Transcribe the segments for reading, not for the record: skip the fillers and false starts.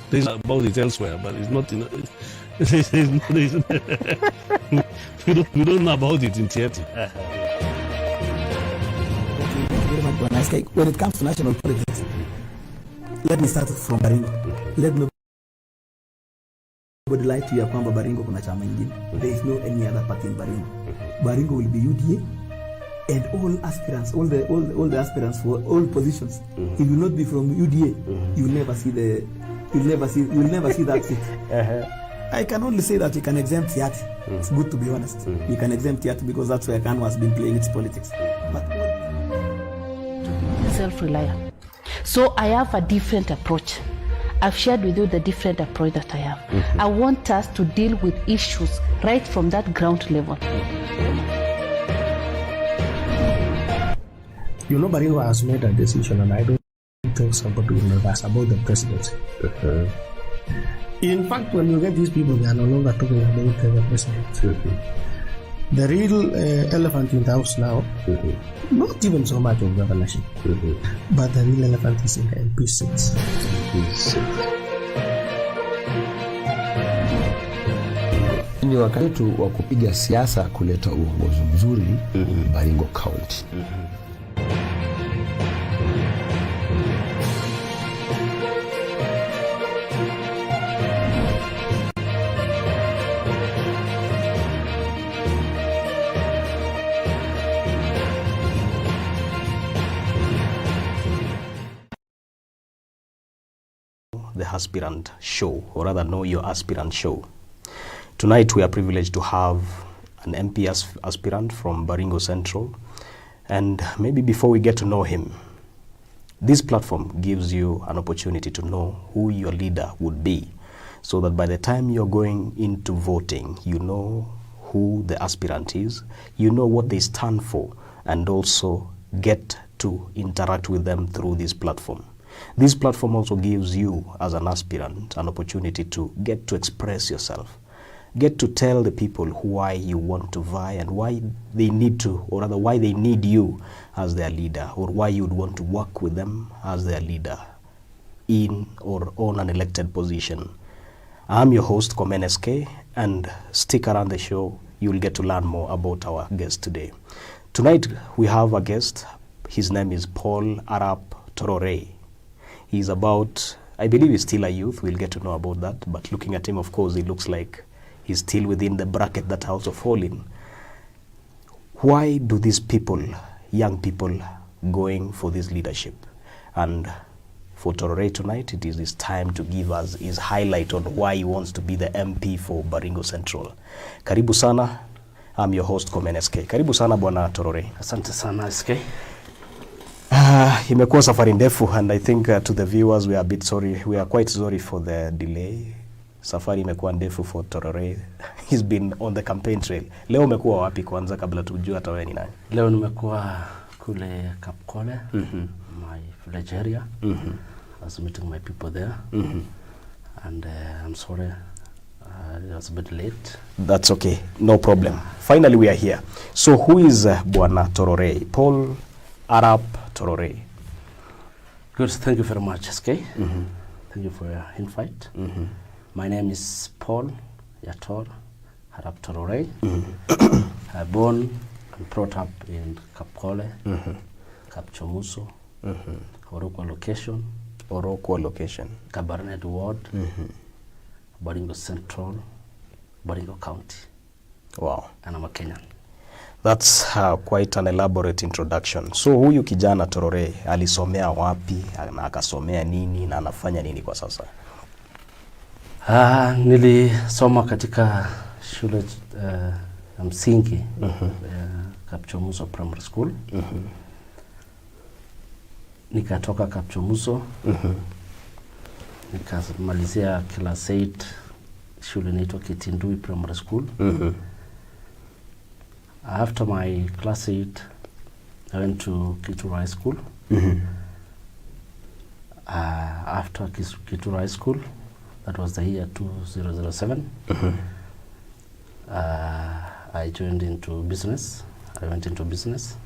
There's about it elsewhere, but it's not in. We don't know about it in theatre. When it comes to national politics, let me start from Baringo. Let nobody lie to you kwamba Baringo kuna chama ingine. There is no any other party in Baringo. Baringo will be UDA, and all aspirants, all the aspirants for all positions. If you not be from UDA, you will never see that seat. I can only say that you can exempt theatre. It's good to be honest. You can exempt theatre because that's where KANU has been playing its politics. But self-reliant. So I have a different approach. I've shared with you the different approach that I have. I want us to deal with issues right from that ground level. You know, Baringo has made a decision, and I don't think somebody will reverse about the presidency. In fact, when you get these people, they are no longer talking about the president. The real elephant in the house now, not even so much of governorship, but the real elephant is in the MP seats. Ni wakati wa kupiga siasa kuleta uongozi mzuri Baringo County. The aspirant show, or rather Know Your Aspirant show. Tonight we are privileged to have an MP aspirant from Baringo Central, and maybe before we get to know him, this platform gives you an opportunity to know who your leader would be, so that by the time you're going into voting, you know who the aspirant is, you know what they stand for, and also get to interact with them through this platform. This platform also gives you, as an aspirant, an opportunity to get to express yourself. Get to tell the people why you want to vie and why they need to, or rather why they need you as their leader, or why you would want to work with them as their leader in or on an elected position. I'm your host, Komen SK, and stick around the show. You'll get to learn more about our guest today. Tonight, we have a guest. His name is Paul Arap Tororey. He's about, I believe he's still a youth. We'll get to know about that. But looking at him, of course, it looks like he's still within the bracket that I also fall in. Why do these people, young people, going for this leadership? And for Tororey tonight, it is his time to give us his highlight on why he wants to be the MP for Baringo Central. Karibu sana. I'm your host, Komen SK. Karibu sana, Bwana Tororey. Asante sana, SK. Imekuwa safari ndefu, and I think to the viewers we are a bit sorry. We are quite sorry for the delay. Safari imekuwa ndefu for Tororey. He's been on the campaign trail. Leo umekuwa wapi kwanza kabla tujue hata wewe ni nani? Leo nimekuwa kule Kwale, my village area. I was meeting my people there. And I'm sorry, it was a bit late. That's okay, no problem. Finally we are here. So who is Bwana Tororey? Paul Arap Tororey. Good, thank you very much, SK. Thank you for your invite. My name is Paul Yator Arap Tororey. Born and brought up in Kapkole, Kapchomuso, Orokwa location, Kabarnet ward, Baringo Central, Baringo County. Wow. And I'm a Kenyan. That's quite an elaborate introduction. So huyu kijana Tororey alisomea wapi, na akasomea nini, na anafanya nini kwa sasa? Nilisoma katika shule ya msingi, Kapchomuso Primary School. Nikatoka Kapchomuso, nikamalizia class 8 shule inaitwa Kitindui Primary School. After my class 8, I went to Kituru High School. After Kituru High School, that was the year 2007, I joined into business. I went into business.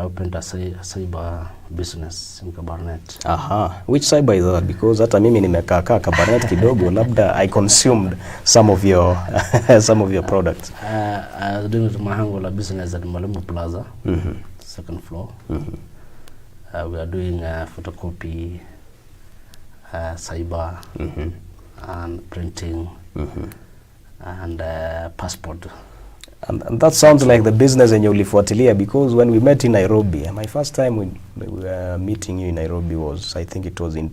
I opened a cyber business in Kabarnet. Aha. Which cyber is that? Because hata mimi nimekaa Kabarnet kidogo, labda I consumed some of your some of your products. I was doing my business at Malemu Plaza, second floor. We are doing photocopy, cyber, and printing, and passport. And that sounds like the business in ulifuatilia, because when we met in Nairobi, my first time when we were meeting you in Nairobi was, I think it was in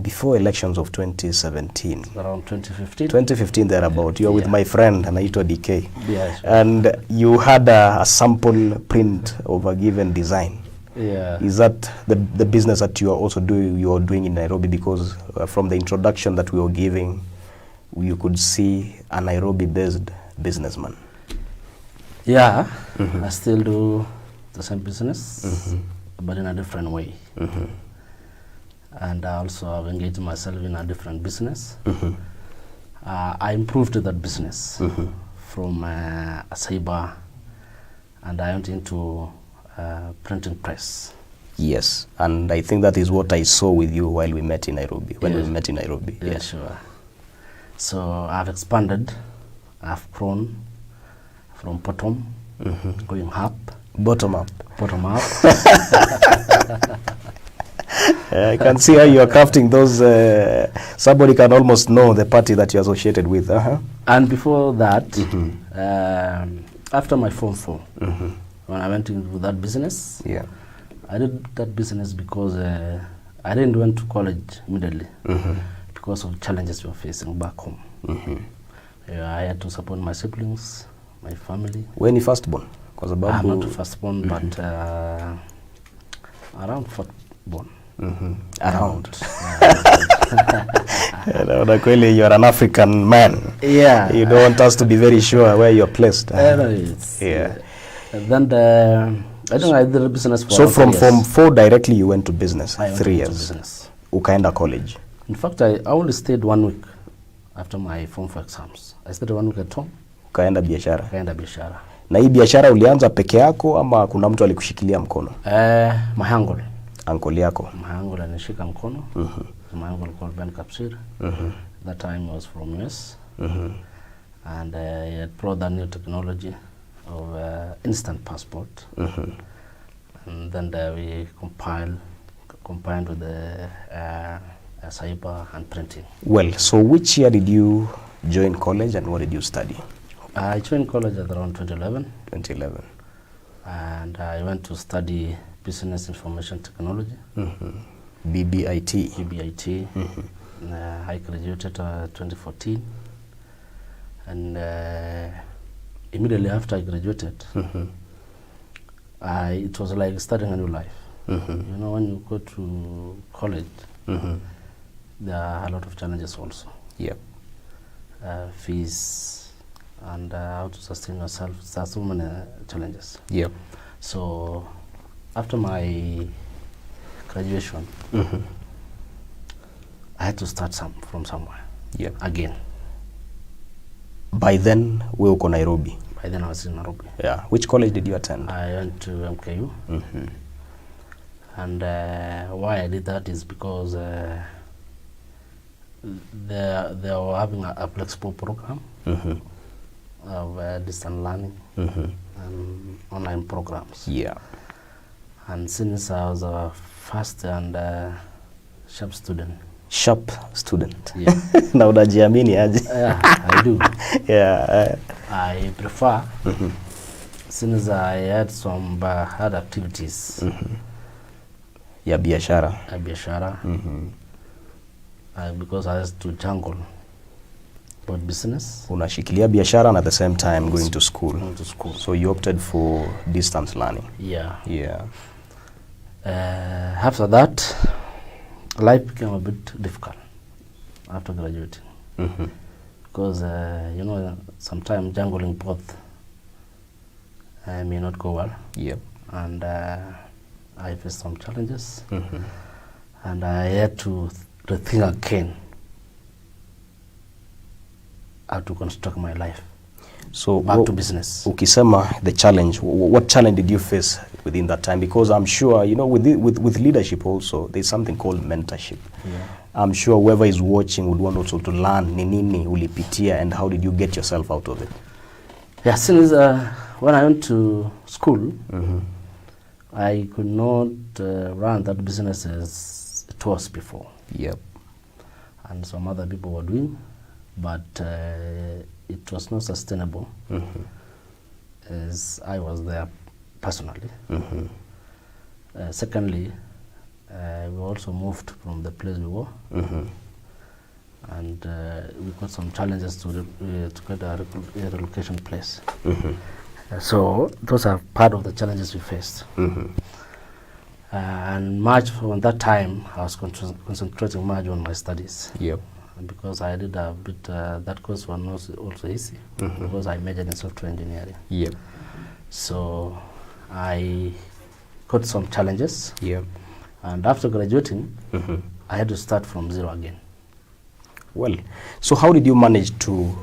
before elections of 2017. Around 2015? 2015 thereabout. You were with my friend, Anaitwa DK. Yeah, sure. And you had a sample print of a given design. Yeah. Is that the business that you are doing in Nairobi? Because from the introduction that we were giving, you could see a Nairobi-based businessman. Yeah, I still do the same business, but in a different way. And I also have engaged myself in a different business. I improved that business from a cyber, and I went into printing press. Yes, and I think that is what I saw with you while we met in Nairobi, when we met in Nairobi. Yeah, sure. So I've expanded, I've grown from bottom, going up. Bottom up. Bottom up. I can see how you are crafting those. Somebody can almost know the party that you're associated with. And before that, after my Form 4, when I went into that business, I did that business because I didn't went to college immediately because of challenges we were facing back home. I had to support my siblings, my family. When you first born? I'm not first born, but around fourth born. Around. You're an African man. Yeah. You don't want us to be very sure where you're placed. Yeah. And then I think I did a business for So from Form 4 directly you went to business? I 3 years. Business. Ukaenda college? In fact, I only stayed 1 week after my Form 4 exams. I stayed 1 week at home. Ukaenda biashara? Ukaenda biashara. Na hii biashara ulianza peke yako ama kuna mtu alikushikilia mkono? My uncle. Uncle yako? My uncle anishika mkono. My uncle called Ben Kapsir. That time was from US. And he had brought that new technology of instant passport. And then we combined with the cyber and printing. Well, so which year did you join college and what did you study? I joined college at around 2011. 2011. 2011. And I went to study Business Information Technology. BBIT. BBIT. I graduated 2014. And immediately after I graduated, it was like starting a new life. You know, when you go to college, there are a lot of challenges also. Yep. Fees and how to sustain yourself. There are so many challenges. Yep. So after my graduation, I had to start from somewhere. Yep. Again. By then, we were in Nairobi. By then I was in Nairobi. Yeah. Which college did you attend? I went to MKU. And why I did that is because they were having a flexible program of distance learning and online programs. Yeah. And since I was a first and sharp student. Sharp student. Yeah. Na unajiamini aje? Yeah, I do. Yeah. I prefer, since I had some hard activities. Ya biashara. Biashara. Because I had to jungle both business. Unashikilia biashara and at the same time going to school. Going to school. So you opted for distance learning. Yeah. Yeah. After that, life became a bit difficult after graduating. Because, you know, sometimes jungling both may not go well. Yep. And I faced some challenges. And I had to rethink again how to construct my life. So back to business. Ukisema the challenge, what challenge did you face within that time? Because I'm sure, you know, with leadership also, there's something called mentorship. Yeah. I'm sure whoever is watching would want also to learn ni nini ulipitia and how did you get yourself out of it? Yeah, since when I went to school, I could not run that business as it was before. Yep. And some other people were doing, but it was not sustainable as I was there personally. Secondly, we also moved from the place we were, and we got some challenges to get a relocation place. So those are part of the challenges we faced. And much from that time, I was concentrating much on my studies. Yep. And because I did a bit, that course was also easy, because I majored in software engineering. Yep. So I got some challenges. Yep. And after graduating, I had to start from zero again. Well, so how did you manage to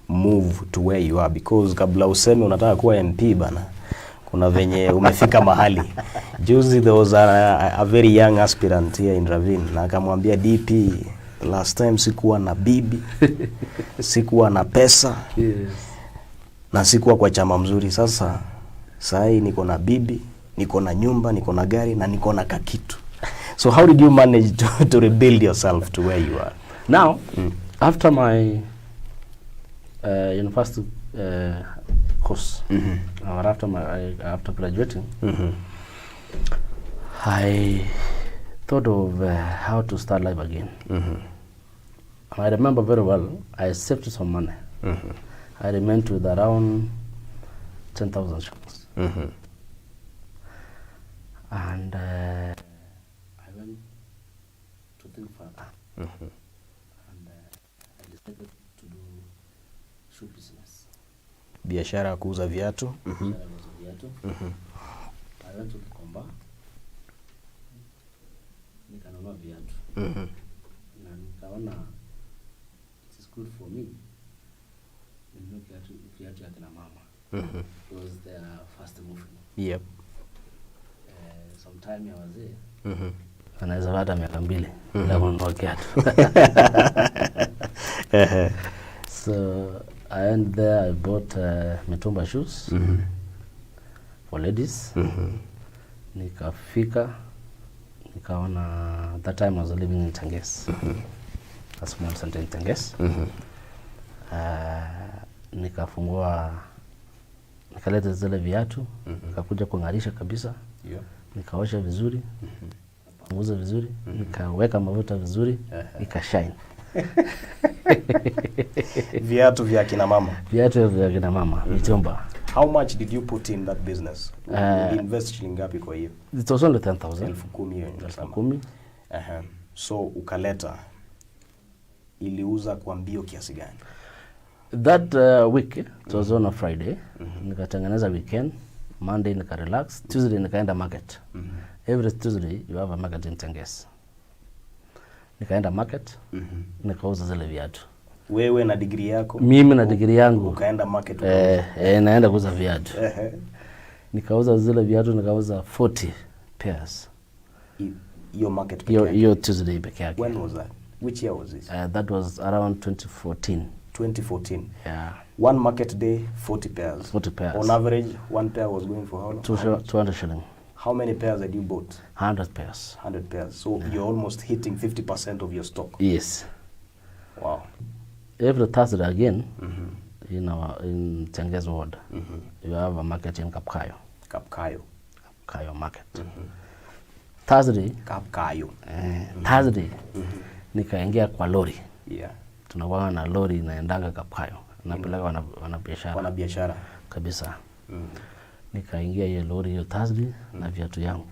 move to where you are? Because kabla useme unataka kuwa MP bana, kuna venye umefika mahali. Juzi there was a very young aspirant here in Ravine, na akamwambia DP, last time sikuwa na bibi, sikuwa na pesa, na sikuwa kwa chama mzuri. Sasa sahi niko na bibi, niko na nyumba, niko na gari, na niko na kakitu. So how did you manage to rebuild yourself to where you are? Now, after my university course, or after graduating, I thought of how to start life again. I remember very well, I saved some money. I remained with around 10,000 shillings. And I went to think further. And I decided to do shoe business. Biashara kuuza viatu. I went to Kikomba. Nikanunua viatu. Na nikaona it is good for me. Ninunue viatu ya kina mama. Because they are fast moving. Yep. Sometime I was there. Anaweza hata miaka 2 bila kununua kiatu. So I went there, I bought mitumba shoes for ladies. Nikafika, nikaona, that time I was living in Tenges, a small center in Tenges. Nikafungua, nikaleta zile viatu, nikakuja kungarisha kabisa, nikaosha vizuri, nikapanguza vizuri, nikaweka mafuta vizuri, ikashine. Viatu vya kina mama. Viatu vya kina mama, mitumba. How much did you put in that business? You invest shilingi ngapi kwa hiyo? It was only 10,000. 10,000. So ukaleta, iliuza kwa mbio kiasi gani? That week, it was on a Friday, nikatengeneza weekend, Monday nika relax, Tuesday nikaenda market. Every Tuesday you have a market in Tenges. Nikaenda market, nikauza zile viatu. Wewe na degree yako? Mimi na degree yangu. Ukaenda market? Naenda kuuza viatu. Nikauza zile viatu, nikauza 40 pairs. Your market peke yake? Your Tuesday peke yake. When was that? Which year was this? That was around 2014. 2014. Yeah. One market day, 40 pairs. 40 pairs. On average, one pair was going for how long? 200 shilling. How many pairs had you bought? 100 pairs. 100 pairs. So you're almost hitting 50% of your stock. Yes. Wow. Every Thursday again, in Tenges ward, you have a market in Kapkayo. Kapkayo market. Thursday. Kapkayo. Thursday, nikaingia kwa lori. Yeah. Tunakuwa na lori inaendanga Kapkayo. Napeleka wanabiashara. Wanabiashara. Kabisa. Nikaingia hiyo lori hiyo Thursday na viatu yangu.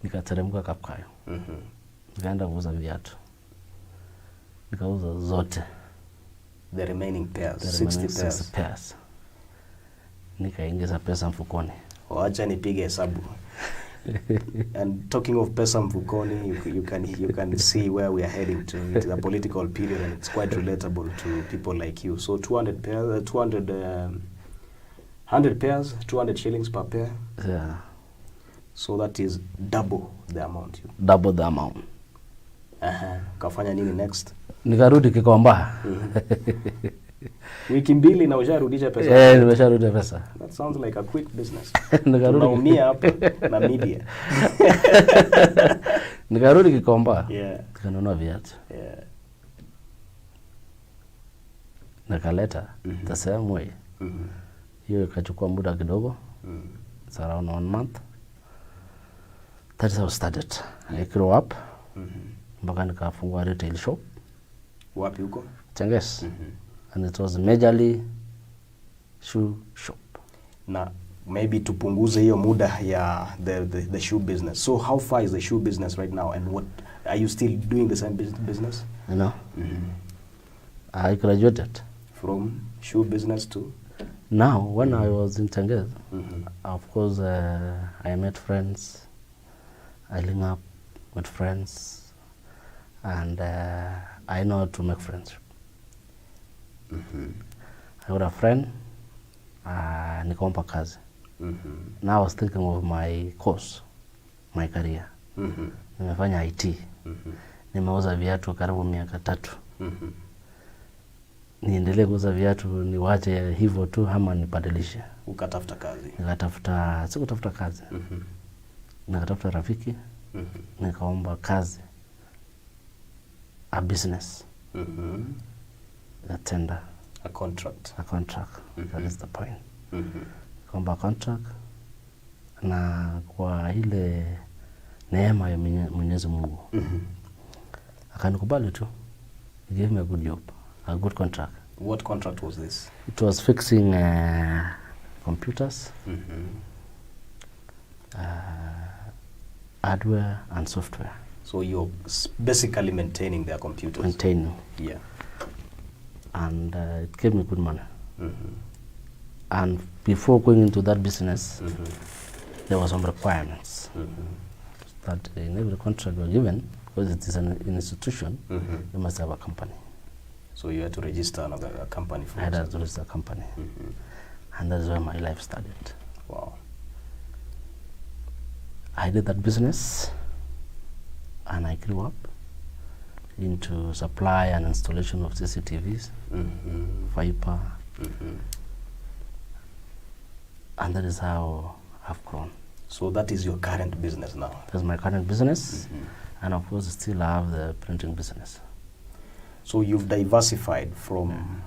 Nikateremka Kapkayo. Nikaenda kuuza viatu. Nikauza zote. The remaining pairs, 60 pairs. Nikaingiza pesa mfukoni. Wacha nipige hesabu. And talking of pesa mfukoni, you can see where we are heading to. It's a political period, and it's quite relatable to people like you. So 200 pairs, 100 pairs, 200 shillings per pair. Yeah. So that is double the amount. Double the amount. Kafanya nini next? Nikarudi Kikomba. Wiki mbili na usharudisha pesa. Nimesharudisha pesa. That sounds like a quick business. Nikarudi hapa na media. Nikarudi Kikomba. Yeah. Nikanunua viatu. Yeah. Nikaleta the same way. Hiyo ikachukua muda kidogo. It's around 1 month. That's how I started. I grew up. Mpaka nikafungua retail shop. Wapi huko? Changes. And it was majorly shoe shop. Na maybe tupunguze hiyo muda ya the shoe business. So how far is the shoe business right now, and what are you still doing the same business? You know? I graduated From shoe business to? Now, when I was in Changes, of course, I met friends. I link up with friends, and I know how to make friends. I got a friend, nikompa kazi. Now I was thinking of my course, my career. Nimefanya IT. Nimeuza viatu karibu miaka 3. Niendelee kuuza viatu niwache hivyo tu ama nibadilishe? Ukatafuta kazi. Sikutafuta kazi. Nikatafuta rafiki. Nikaomba kazi. A business. A tender. A contract. That is the point. Nikaomba contract. Na kwa ile neema ya Mwenyezi Mungu. Akanikubali tu. He gave me a good job. A good contract. What contract was this? It was fixing computers, hardware and software. So you're basically maintaining their computers? Maintaining. Yeah. And it gave me good money. And before going into that business, there were some requirements that in every contract you're given, because it is an institution, you must have a company. So you had to register a company for I had to register a company. And that's where my life started. Wow. I did that business, and I grew up into supply and installation of CCTVs, fiber, and that is how I've grown. So that is your current business now? That's my current business, and of course still I have the printing business. So you've diversified from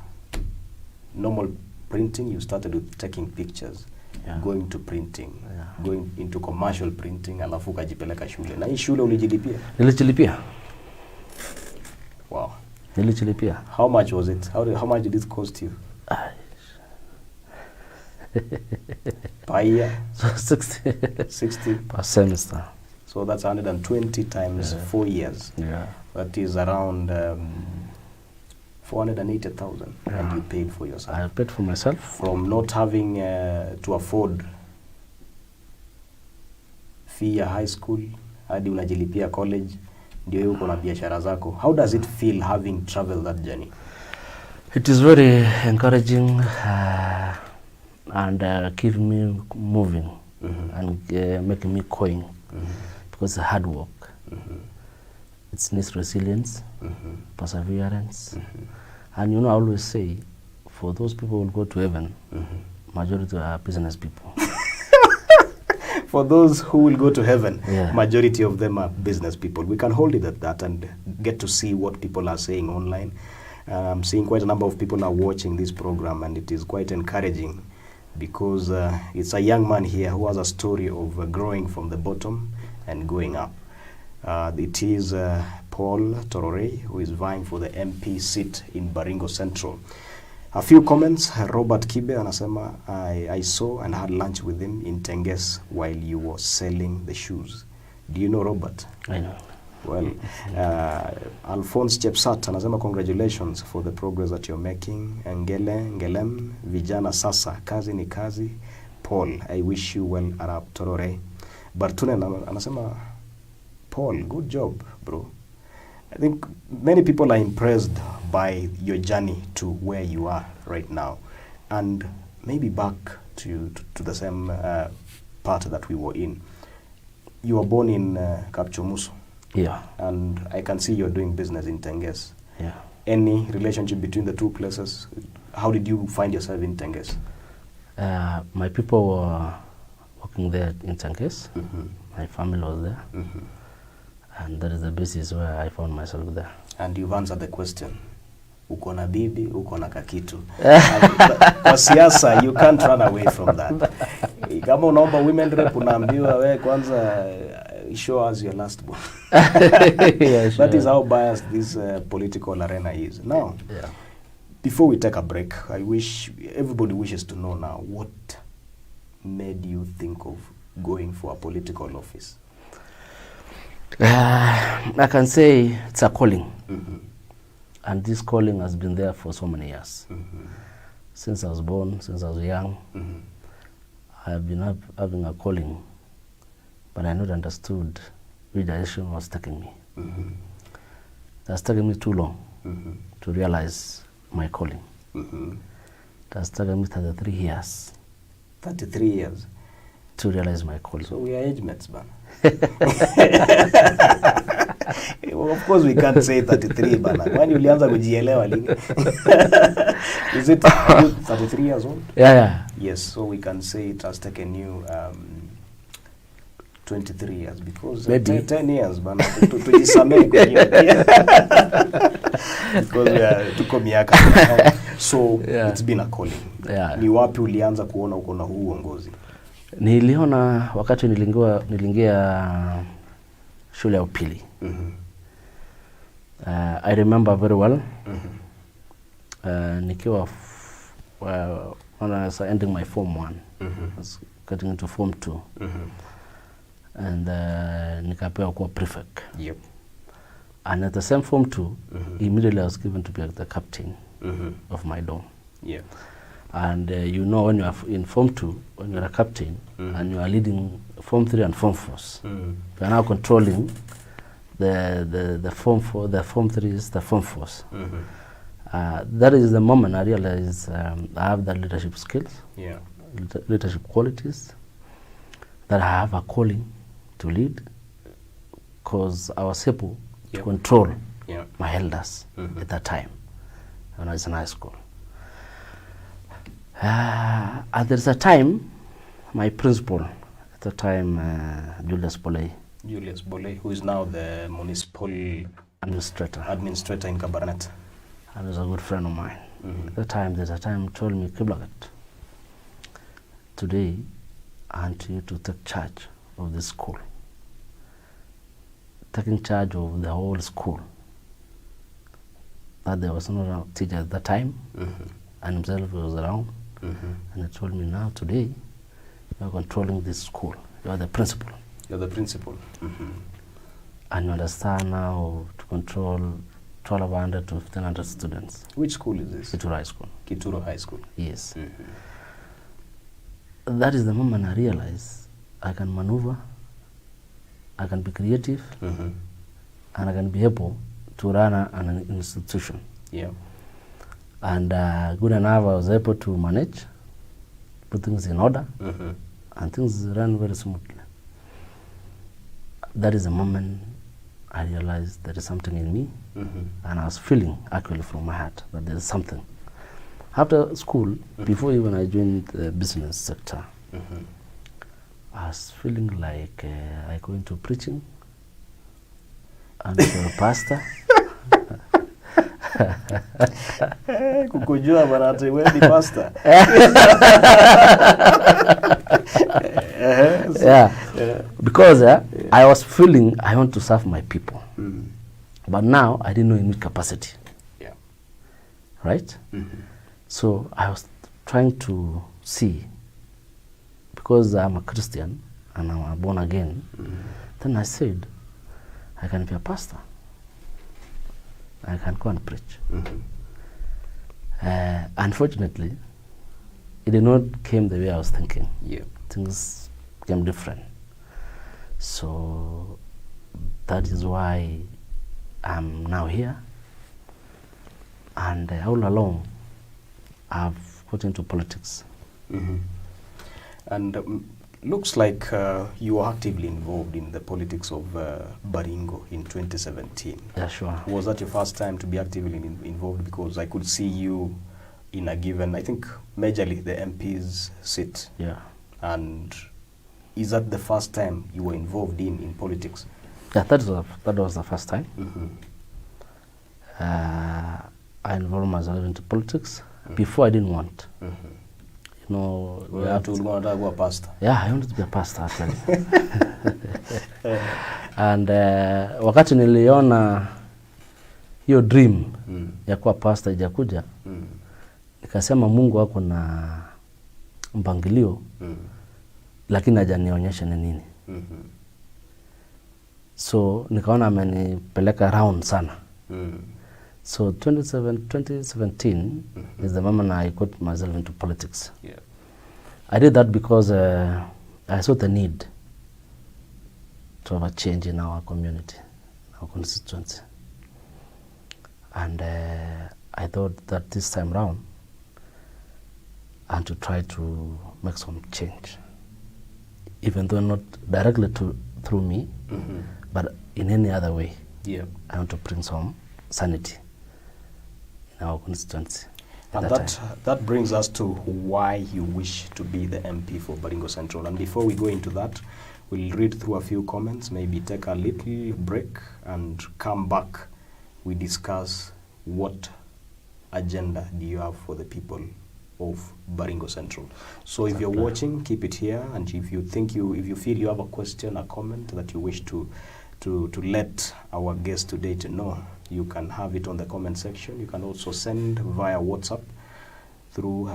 normal printing. You started with taking pictures, going to printing, going into commercial printing, alafu ukajipeleka shule. Na hii shule ulijilipia? Nilijilipia. Wow. Nilijilipia. How much was it? How much did it cost you? Per year? So 60 per semester. So that's 120 times 4 years. Yeah. That is around 480,000, and you paid for yourself. I paid for myself. From not having to afford fee ya high school, hadi unajilipia college, ndio yuko na biashara zako. How does it feel having traveled that journey? It is very encouraging and keeping me moving and making me going because it's hard work. It needs resilience, perseverance. And you know, I always say, for those people who will go to heaven, majority are business people. For those who will go to heaven, majority of them are business people. We can hold it at that and get to see what people are saying online. I'm seeing quite a number of people are watching this program, and it is quite encouraging because it's a young man here who has a story of growing from the bottom and going up. It is Paul Tororey, who is vying for the MP seat in Baringo Central. A few comments. Robert Kibe anasema, I saw and had lunch with him in Tenges while you were selling the shoes. Do you know Robert? I know. Well, Alphonse Chepsat anasema, congratulations for the progress that you're making. Ngelem, vijana sasa, kazi ni kazi. Paul, I wish you well, Arap Tororey. But Tunen anasema, Paul, good job, bro. I think many people are impressed by your journey to where you are right now. And maybe back to the same part that we were in. You were born in Kapchumuso. Yeah. And I can see you're doing business in Tenges. Yeah. Any relationship between the two places? How did you find yourself in Tenges? My people were working there in Tenges. My family was there. And that is the basis where I found myself there. And you've answered the question. Uko na bibi, uko na kakitu. Kwa siasa, you can't run away from that. Kama unaomba women rep, unaambiwa we kwanza show us your last one. Yeah, sure. That is how biased this political arena is. Now, before we take a break, I wish everybody wishes to know now, what made you think of going for a political office? I can say it's a calling. And this calling has been there for so many years. Since I was born, since I was young, I have been having a calling, but I not understood which direction was taking me. It has taken me too long to realize my calling. It has taken me 33 years. 33 years? To realize my calling. So we are age mates, man. Well, of course we can't say 33, bana. When you ulianza kujielewa lini? Is it 33 years old? Yeah. Yes, so we can say it has taken you 23 years because maybe 10 years, bana. Tujisamee kwenyewe. Because we are tuko miaka. So it's been a calling. Ni wapi ulianza kuona uko na huu uongozi? Niliona wakati nilingia shule ya upili. I remember very well. Nikiwa when I was ending my form 1, I was getting into form 2. And nikapewa kuwa prefect. Yep. And at the same form 2, immediately I was given to be the captain of my dorm. Yeah. And you know, when you are in form 2, when you are a captain and you are leading form 3 and form 4s, you are now controlling the form 4, the form 3s, the form 4s. That is the moment I realized I have the leadership skills, leadership qualities, that I have a calling to lead, because I was able to control my elders at that time when I was in high school. And there's a time, my principal at the time, Julius Boley, who is now the municipal administrator in Kabarnet. And was a good friend of mine. At the time, there's a time he told me, Kiblagat, today I want you to take charge of this school. Taking charge of the whole school. That there was not a teacher at that time, and himself was around. And he told me, now today, you are controlling this school. You are the principal. You're the principal. And you understand now to control 1,200 to 1,500 students. Which school is this? Kituro High School. Kituro High School. Yes. That is the moment I realized I can maneuver, I can be creative, and I can be able to run an institution. Yeah. And good enough, I was able to manage, put things in order, and things ran very smoothly. That is the moment I realized there is something in me, and I was feeling actually from my heart that there is something. After school, before even I joined the business sector, I was feeling like I go into preaching and became a pastor. Kukujua barate wewe ni pastor. Because I was feeling I want to serve my people. But now I didn't know in which capacity. Yeah. Right? So I was trying to see, because I'm a Christian and I'm born again, then I said, I can be a pastor. I can go and preach. Unfortunately, it did not came the way I was thinking. Yeah. Things became different. So that is why I'm now here. And all along, I've got into politics. Mm-hmm. And looks like you were actively involved in the politics of Baringo in 2017. Yeah, sure. Was that your first time to be actively involved? Because I could see you in a given, I think, majorly the MP's seat. Yeah. And is that the first time you were involved in politics? Yeah, that was the first time. Mm-hmm. I involved myself into politics. Mm-hmm. Before I didn't want. Mm-hmm. You know, you want to go a pastor? Yeah, I wanted to be a pastor actually. And wakati niliona hiyo dream ya kuwa pastor ijakuja, nikasema Mungu wako na mpangilio, lakini hajanionyesha ni nini. So nikaona amenipeleka round sana. So 2017 is the moment I got myself into politics. Yeah. I did that because I saw the need to have a change in our community, our constituency. And I thought that this time round, and to try to make some change, even though not directly through me, but in any other way. Yeah. I want to bring some sanity in our constituency. And that brings us to why you wish to be the MP for Baringo Central. And before we go into that, we'll read through a few comments, maybe take a little break and come back. We discuss what agenda do you have for the people of Baringo Central. So if you're watching, keep it here. And if you feel you have a question, a comment that you wish to let our guest today to know, you can have it on the comment section. You can also send via WhatsApp through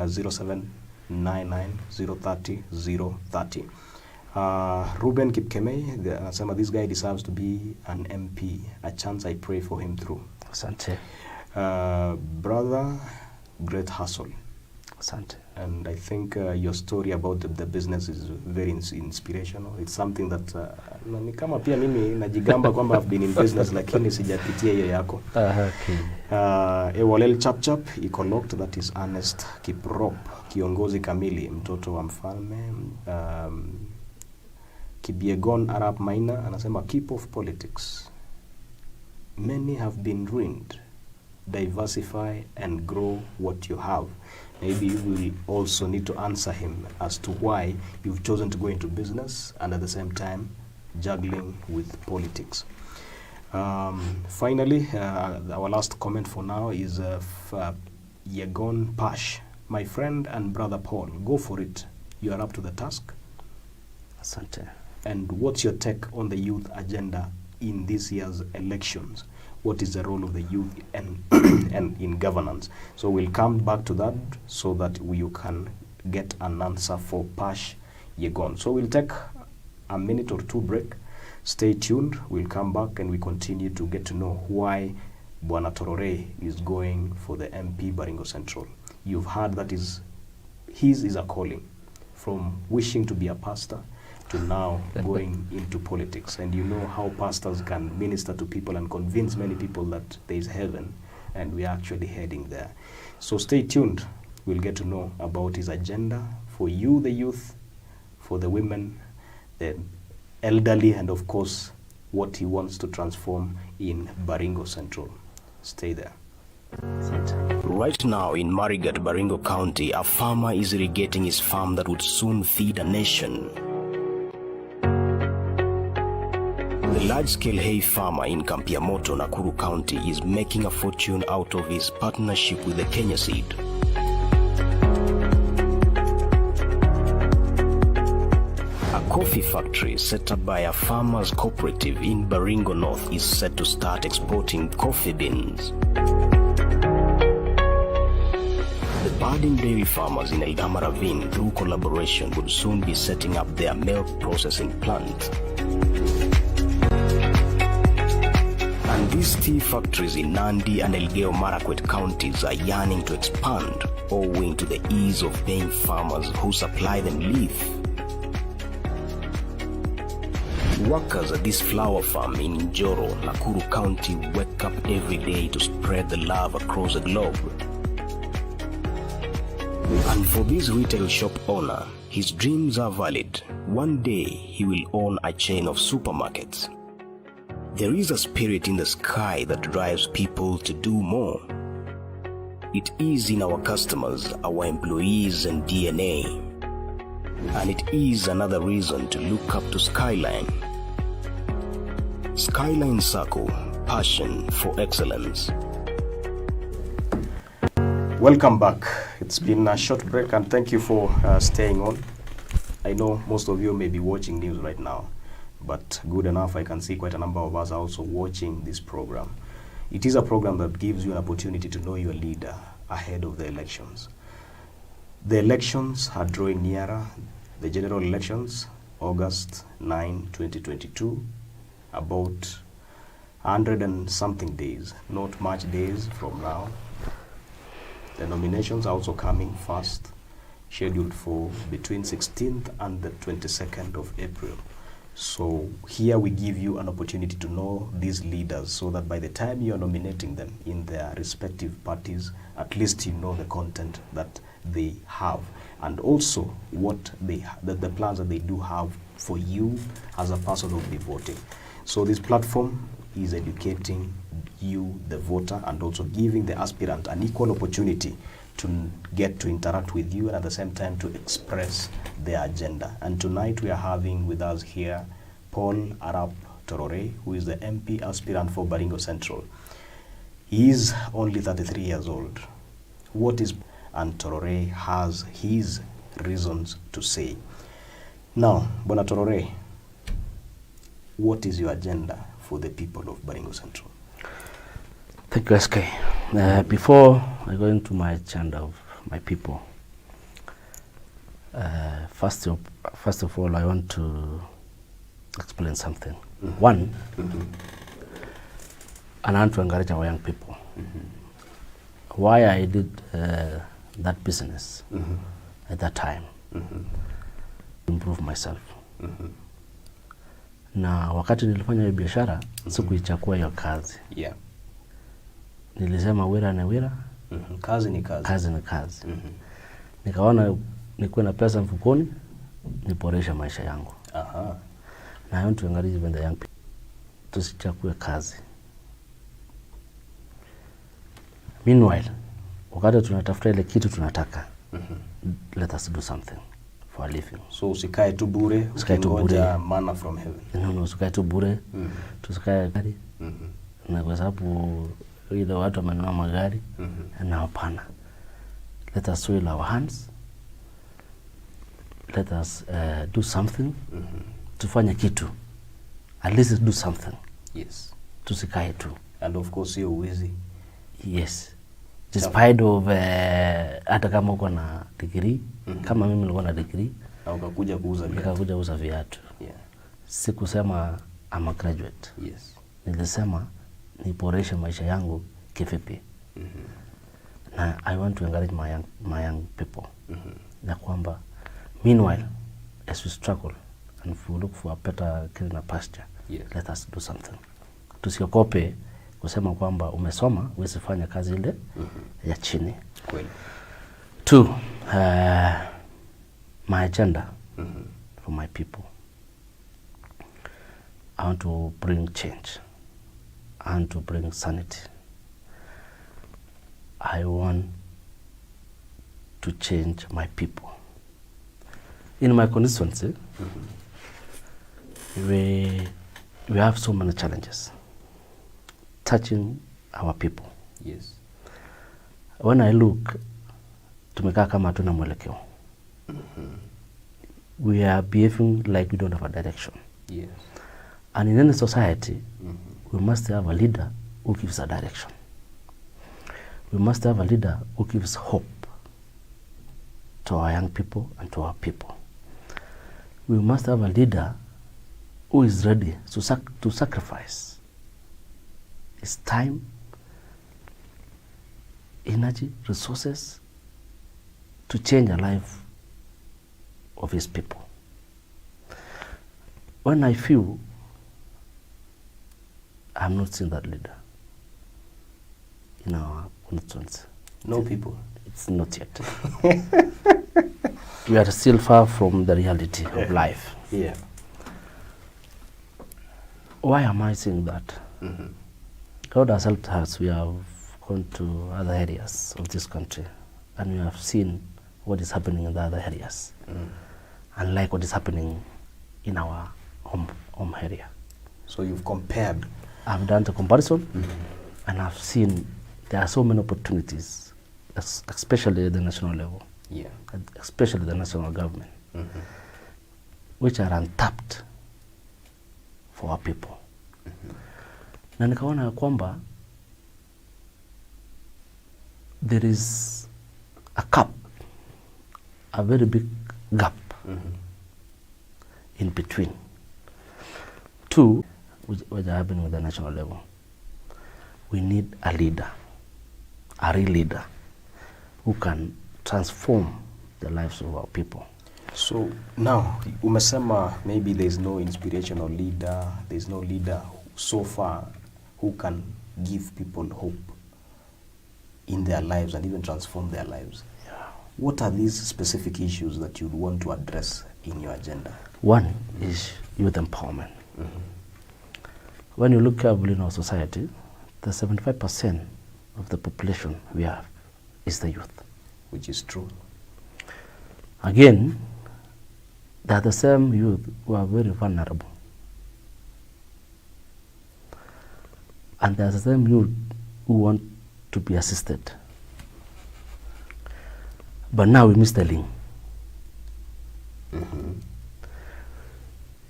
0799030030. Ruben Kipkemei anasema this guy deserves to be an MP. A chance I pray for him through. Asante. Brother, great hustle. Asante. And I think your story about the business is very inspirational. It's something that ni kama pia mimi najigamba kwamba I've been in business lakini sijapitia hiyo yako. Okay. Ewalel Chapchap iko locked, that is Ernest Kiprop, kiongozi kamili, mtoto wa mfalme. Kibiegon Arap Maina anasema keep off politics. Many have been ruined. Diversify and grow what you have. Maybe you will also need to answer him as to why you've chosen to go into business and at the same time juggling with politics. Finally, our last comment for now is Yegon Pash. My friend and brother Paul, go for it. You are up to the task. Asante. And what's your take on the youth agenda in this year's elections? What is the role of the youth and in governance? So we'll come back to that so that you can get an answer for Pash Yegon. So we'll take a minute or two break. Stay tuned. We'll come back and we continue to get to know why Bwana Tororey is going for the MP Baringo Central. You've heard that his is a calling from wishing to be a pastor to now going into politics. And you know how pastors can minister to people and convince many people that there is heaven, and we are actually heading there. So stay tuned. We'll get to know about his agenda for you, the youth, for the women, the elderly, and of course, what he wants to transform in Baringo Central. Stay there. Right now in Marigat, Baringo County, a farmer is irrigating his farm that would soon feed a nation. The large-scale hay farmer in Kampiamoto, Nakuru County, is making a fortune out of his partnership with the Kenya Seed. A coffee factory set up by a farmers' cooperative in Baringo North is set to start exporting coffee beans. The budding dairy farmers in Ravine, through collaboration, would soon be setting up their milk processing plant. And these tea factories in Nandi and Elgeyo Marakwet counties are yearning to expand, owing to the ease of paying farmers who supply them leaf. Workers at this flower farm in Njoro, Nakuru County wake up every day to spread the love across the globe. And for this retail shop owner, his dreams are valid. One day he will own a chain of supermarkets. There is a spirit in the sky that drives people to do more. It is in our customers, our employees and DNA. And it is another reason to look up to Skyline. Skyline Circle, passion for excellence. Welcome back. It's been a short break and thank you for staying on. I know most of you may be watching news right now, but good enough, I can see quite a number of us are also watching this program. It is a program that gives you an opportunity to know your leader ahead of the elections. The elections are drawing nearer. The general elections, August 9, 2022, about 100 and something days, not much days from now. The nominations are also coming fast, scheduled for between 16th and the 22nd of April. So here we give you an opportunity to know these leaders so that by the time you are nominating them in their respective parties, at least you know the content that they have and also what the plans that they do have for you as a person who will be voting. So this platform is educating you, the voter, and also giving the aspirant an equal opportunity to get to interact with you and at the same time to express their agenda. And tonight we are having with us here Paul Arap Tororey, who is the MP aspirant for Baringo Central. He is only 33 years old. What is and Tororey has his reasons to say. Now, Bona Tororey, what is your agenda for the people of Baringo Central? Thank you, SK. Before I go into my agenda of my people, first of all, I want to explain something. One, I want to encourage our young people. Why I did that business at that time, improve myself. Na wakati nilifanya hiyo biashara, sikuichukua hiyo kazi. Yeah. Nilisema wira na wira, kazi ni kazi. Kazi ni kazi. Nikaona nikuwe na pesa mfukoni, niboreshe maisha yangu. Aha. Na I want to encourage even the young people, tusichukue kazi. Meanwhile, wakati tunatafuta ile kitu tunataka, let us do something for a living. So usikae tu bure, ukingoja manna from heaven. No, usikae tu bure, tusikae gari. Na kwa sababu ile watu wamenunua magari, na hapana. Let us soil our hands. Let us do something. Tufanye kitu. At least do something. Yes. Tusikae tu. And of course you easy. Yes. Despite of hata kama uko na degree, kama mimi nilikuwa na degree, na ukakuja kuuza viatu. Nikakuja kuuza viatu. Yeah. Sikusema I'm a graduate. Yes. Nilisema niboreshe maisha yangu kivipi. Na I want to encourage my young people. Na kwamba meanwhile as we struggle and if we look for a better greener pasture, yes, let us do something. Tusiogope kusema kwamba umesoma usifanye kazi ile ya chini. Kweli. Two, my agenda for my people. I want to bring change. I want to bring sanity. I want to change my people. In my constituency, we have so many challenges touching our people. Yes. When I look, tumekaa kama hatuna mwelekeo. We are behaving like we don't have a direction. Yes. And in any society, we must have a leader who gives a direction. We must have a leader who gives hope to our young people and to our people. We must have a leader who is ready to sacrifice his time, energy, resources to change the life of his people. When I feel I'm not seeing that leader in our constituency. No people. It's not yet. We are still far from the reality of life. Yeah. Why am I saying that? God has helped us. We have gone to other areas of this country and we have seen what is happening in the other areas, unlike what is happening in our home area. So you've compared. I've done the comparison, and I've seen there are so many opportunities, especially at the national level, especially the national government, which are untapped for our people. Na nikaona ya kwamba there is a very big gap in between. Two, which are happening at the national level. We need a leader, a real leader, who can transform the lives of our people. So now, umesema maybe there's no inspirational leader, there's no leader so far who can give people hope in their lives and even transform their lives. What are these specific issues that you'd want to address in your agenda? One is youth empowerment. When you look carefully in our society, the 75% of the population we have is the youth. Which is true. Again, they are the same youth who are very vulnerable. And they are the same youth who want to be assisted. But now we miss the link.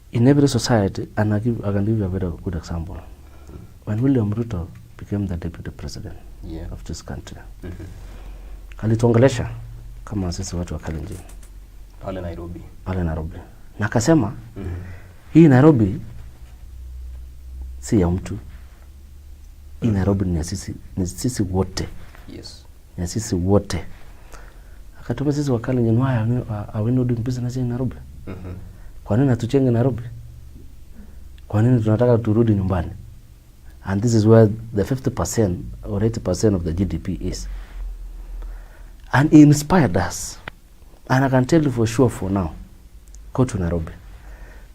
In every society, and I can give you a very good example. When William Ruto became the deputy president of this country, alituongelesha kama sisi watu wa Kalenjin pale Nairobi. Na akasema hii Nairobi si ya mtu. Hii Nairobi ni sisi wote. Yes. Ni sisi wote. Akatuma sisi wa Kalenjin, why are we not doing business in Nairobi? Kwa nini hatuchenge Nairobi? Kwa nini tunataka turudi nyumbani? And this is where the 50% or 80% of the GDP is. And it inspired us. And I can tell you for sure for now, go to Nairobi.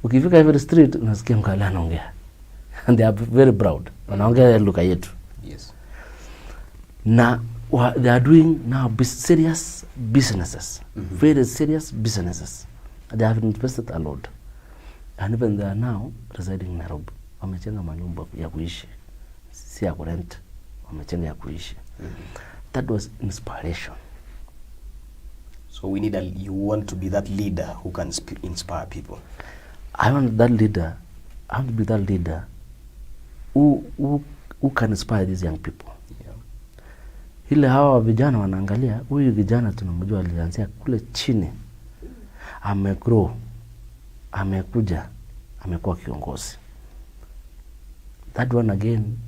Ukifika every street, unasikia mkale anaongea. And they are very proud. Wanaongea lugha yetu. Yes. Now, they are doing now serious businesses. Very serious businesses. They have invested a lot. And even they are now residing in Nairobi. Wamechenga manyumba ya kuishi. Si ya kurent. Wamechenga ya kuishi. That was inspiration. So you want to be that leader who can inspire people. I want that leader. I want to be that leader who can inspire these young people. Yeah. Ile hawa vijana wanaangalia, huyu vijana tunamjua alianzia kule chini. Amegrow. Amekuja. Amekuwa kiongozi. That one again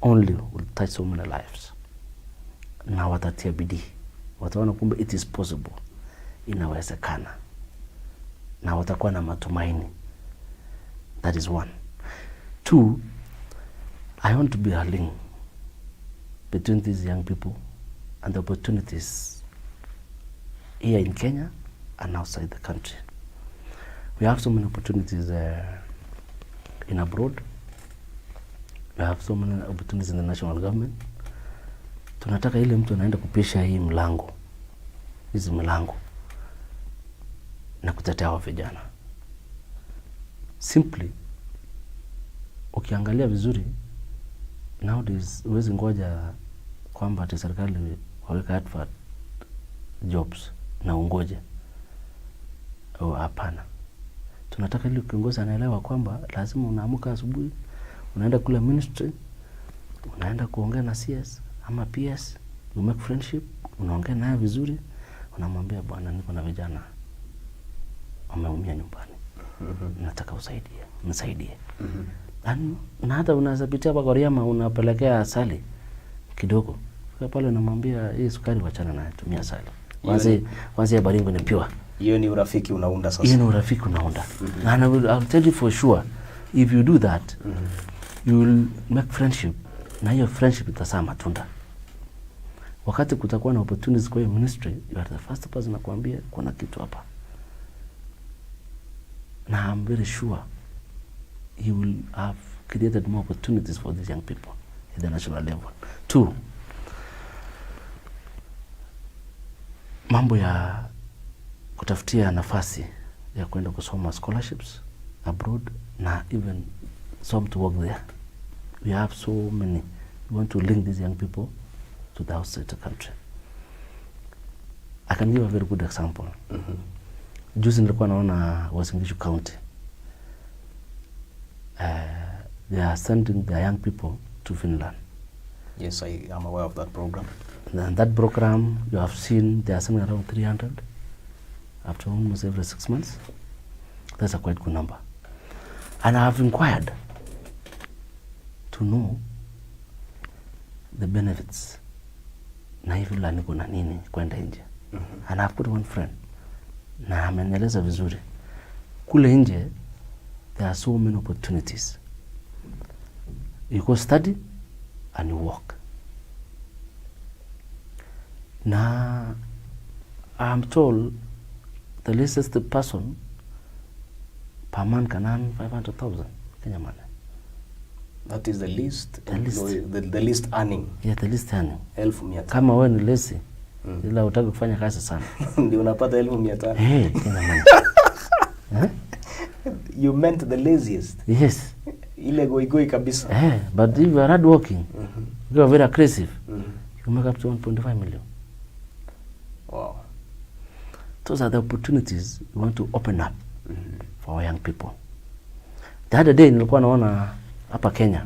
only will touch so many lives. Na watatia bidii. Wataona kumbe it is possible. Inawezekana. Na watakuwa na matumaini. That is one. Two, I want to be a link between these young people and the opportunities here in Kenya and outside the country. We have so many opportunities in abroad. We have so many opportunities in the national government. Tunataka ile mtu anaenda kupisha hii mlango. Hizi mlango. Na kutetea wa vijana. Simply, ukiangalia vizuri, nowadays huwezi ngoja kwamba ati serikali waweka advert jobs na ungoje. Hapana. Tunataka ile kiongozi anaelewa kwamba lazima unaamka asubuhi, unaenda kule ministry, unaenda kuongea na CS ama PS, you make friendship, unaongea naye vizuri, unamwambia bwana, niko na vijana wameumia nyumbani. Nataka nisaidie. Na hata unaweza pitia hapa Koriama, unapelekea asali kidogo. Kwa pale unamwambia hii sukari wachana nayo, tumia asali. Kwanza Baringo ni pure. Hiyo ni urafiki unaunda sasa. Hiyo ni urafiki unaunda. And I'll tell you for sure, if you do that, you will make friendship, na hiyo friendship itazaa matunda. Wakati kutakuwa na opportunities kwa hiyo ministry, you are the first person nakwambia kuna kitu hapa. Na I'm very sure he will have created more opportunities for these young people at the national level. 2, mambo ya kutafutia nafasi ya kwenda kusoma scholarships abroad na even some to work there. We have so many. We want to link these young people to the outside the country. I can give a very good example. Juzi nilikuwa naona Uasin Gishu County. They are sending their young people to Finland. Yes, I am aware of that program. And that program, you have seen, they are sending around 300 after almost every 6 months. That's a quite good number. And I have inquired to know the benefits. Na hivi lani kuna nini kwenda nje. And I've got one friend. Na amenieleza vizuri. Kule nje, there are so many opportunities. You go study and you work. Now, I'm told the least person per month can earn 500,000 Kenya money. That is the least, The least. the least earning. Yeah, the least earning. 1,500. Kama wewe ni lazy, ila utaki kufanya kazi sana. Ndio unapata 1,500. Hey, Kenya money. Huh? You meant the laziest. Yes. Ile goigoi kabisa. But if you are hard working, you are very aggressive, you make up to 1.5 million. Wow. Those are the opportunities we want to open up for our young people. The other day nilikuwa naona hapa Kenya.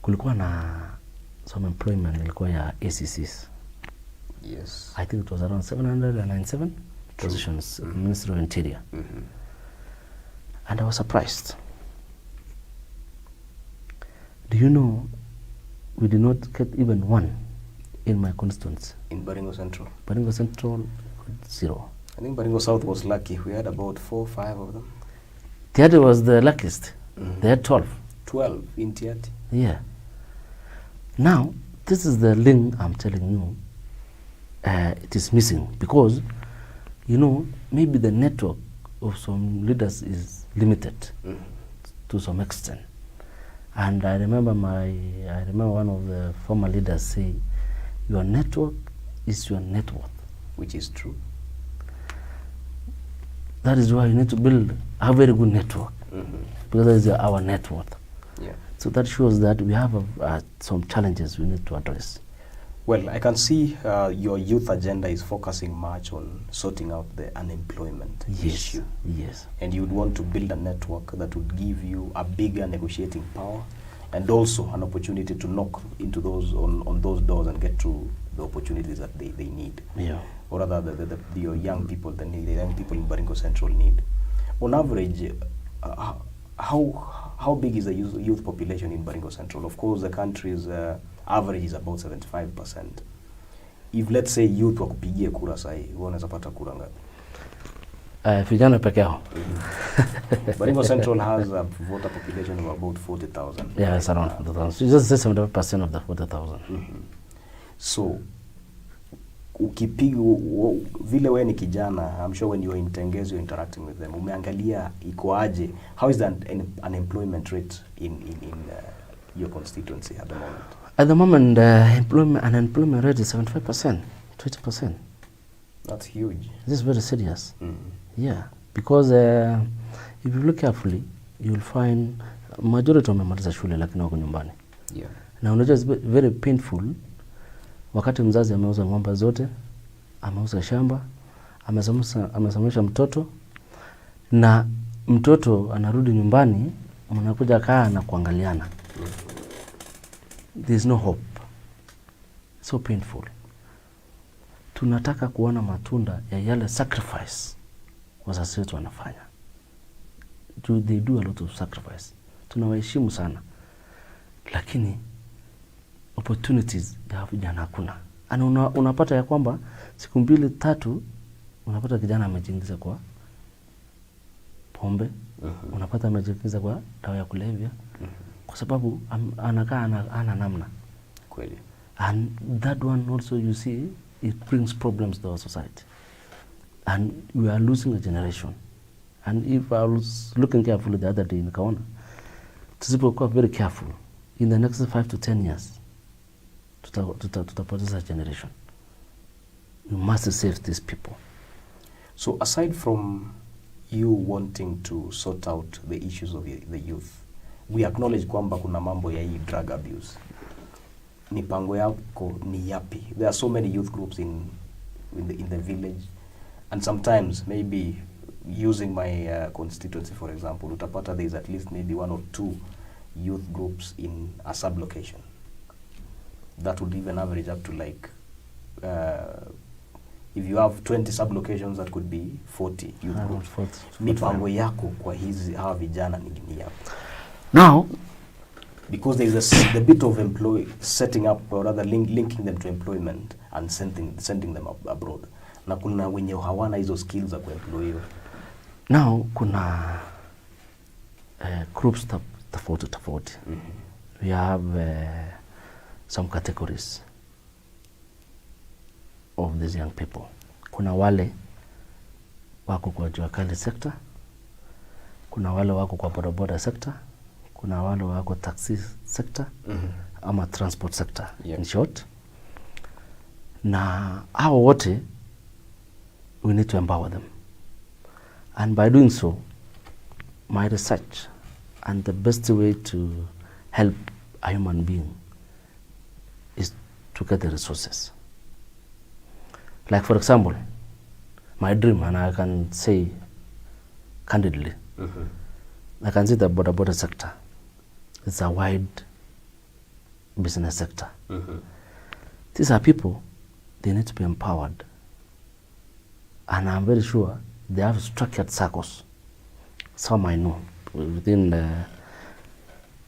Kulikuwa na some employment ilikuwa ya ACCs. Yes. I think it was around 797 positions, Ministry of Interior. And I was surprised. Do you know, we did not get even one in my constituency. In Baringo Central. Baringo Central, 0. I think Baringo South was lucky. We had about 4 or 5 of them. Tiati was the luckiest. They had 12. 12 in Tiati. Yeah. Now, this is the link I'm telling you. It is missing because, you know, maybe the network of some leaders is limited to some extent. And I remember one of the former leaders say, your network is your net worth. Which is true. That is why you need to build a very good network, because that is our net worth. Yeah. So that shows that we have some challenges we need to address. Well, I can see your youth agenda is focusing much on sorting out the unemployment issue. Yes. And you would want to build a network that would give you a bigger negotiating power and also an opportunity to knock into those on those doors and get to the opportunities that they need. Yeah. Or rather, your young people, the young people in Baringo Central need. On average, how big is the youth population in Baringo Central? Of course, the country's average is about 75%. If let's say youth wakupigie kura sahi, unaweza pata kura ngapi? Vijana peke yao. Baringo Central has a voter population of about 40,000. Yeah, it's around 40,000. So just 75% of the 40,000. So, ukipiga vile wewe ni kijana, I'm sure when you are in Tengezo, you're interacting with them, umeangalia iko aje, how is the unemployment rate in your constituency at the moment? At the moment, unemployment rate is 75%, 20%. That's huge. This is very serious. Yeah, because if you look carefully, you will find majority wamemaliza shule lakini wako nyumbani. Yeah. Na unajua it's very painful wakati mzazi ameuza ng'ombe zote, ameuza shamba, amesomesha mtoto, na mtoto anarudi nyumbani, mnakuja kaa na kuangaliana. There is no hope. So painful. Tunataka kuona matunda ya yale sacrifice wazazi wetu wanafanya. They do a lot of sacrifice. Tunawaheshimu sana. Lakini opportunities ya vijana hakuna. Ana unapata ya kwamba siku 2-3 unapata kijana amejiingiza kwa pombe, unapata amejiingiza kwa dawa ya kulevya kwa sababu anakaa ana namna Kweli. and that one also you see it brings problems to our society and we are losing a generation. And if I was looking carefully the other day nikaona tusipokuwa very careful in the next 5 to 10 years tutapoteza generation. We must save these people. So aside from you wanting to sort out the issues of the youth, we acknowledge kwamba kuna mambo ya hii drug abuse. Mipango yako ni yapi? There are so many youth groups in the village, and sometimes maybe using my constituency for example, utapata there is at least maybe 1 or 2 youth groups in a sub-location. That would even average up to like if you have 20 sub-locations, that could be 40 youth groups. Mipango yako kwa hawa vijana ni yapi? Now, because there is the bit of setting up or rather linking them to employment and sending them abroad. Na kuna wenye hawana hizo skills za kuemployiwa. Now kuna groups tofauti. We have some categories of these young people. Kuna wale wako kwa jua kali sector, kuna wale wako kwa bodaboda sector, kuna wale wako taxi sector ama transport sector in short. Na hao wote we need to empower them. And by doing so, my research and the best way to help a human being is to get the resources. Like for example, my dream, and I can say candidly, I can see the boda sector. It's a wide business sector. These are people, they need to be empowered. And I'm very sure they have structured circles. Some I know. Within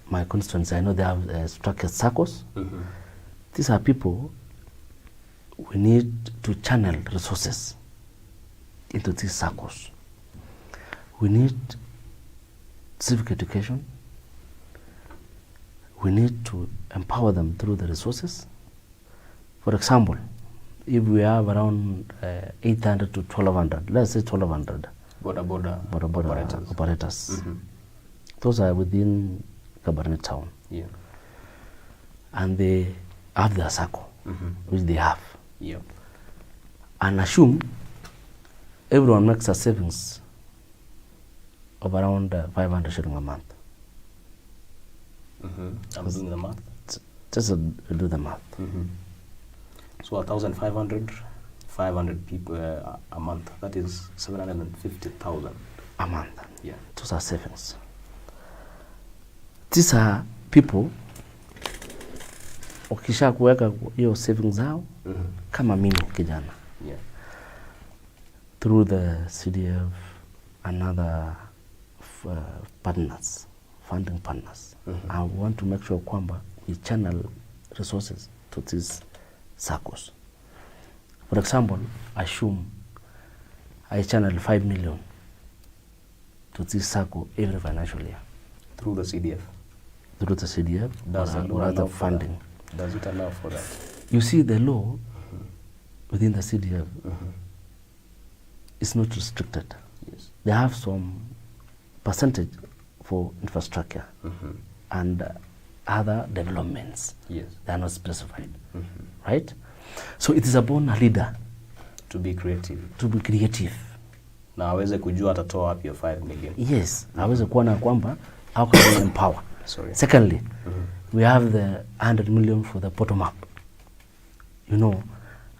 my constituency, I know they have structured circles. These are people, we need to channel resources into these circles. We need civic education. We need to empower them through the resources. For example, if we have around 800 to 1,200, let's say 1,200 boda operators. Those are within Kabarnet town. Yeah. And they have their circle, which they have. Yeah. And assume everyone makes a savings of around 500 shilling a month. I'm doing the math. Just do the math. So 1,500, 500 people a month. That is 750,000 a month. Yeah. Those are savings. These are people wakisha kuweka hiyo savings zao kama mimi kijana. Yeah. Through the CDF and other partners, funding partners. I want to make sure kwamba we channel resources to these circles. For example, assume I channel 5 million to this circle every financial year. Through the CDF? Through the CDF or other funding. Does it allow for that? You see, the law within the CDF is not restricted. Yes. They have some percentage for infrastructure and other developments. Yes. They are not specified. Right? So it is upon a leader to be creative. To be creative. Na aweze kujua atatoa wapi ya 5 million. Yes. Aweze kuona kwamba how can we empower. Sorry. Secondly, we have the 100 million for the bottom up. You know,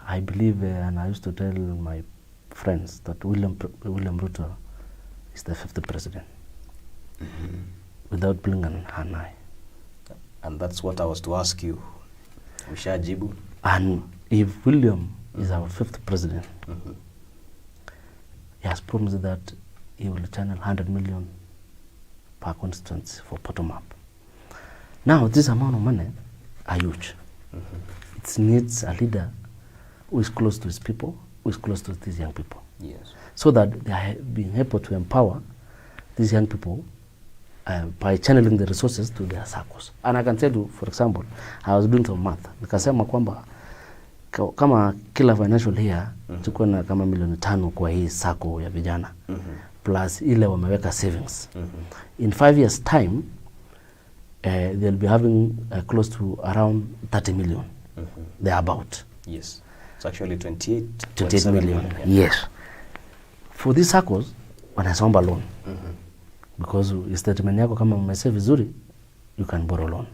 I believe, and I used to tell my friends that William Ruto is the 5th president. Without blinking an eye. And that's what I was to ask you. Ushajibu. And if William is our 5th president, he has promised that he will channel 100 million per constituency for bottom up. Now, this amount of money are huge. It needs a leader who is close to his people, who is close to these young people. Yes. So that they are being able to empower these young people by channeling the resources to their circles. And I can tell you, for example, I was doing some math. Nikasema kwamba kama kila financial year tuko na kama milioni 5 kwa hii sako ya vijana plus ile wameweka savings. In 5 years time they'll be having close to around 30 million. They're about. Yes. It's actually 28 million. Yes. For these circles wanasomba loan. Because statement yako kama umesave vizuri, you can borrow loan.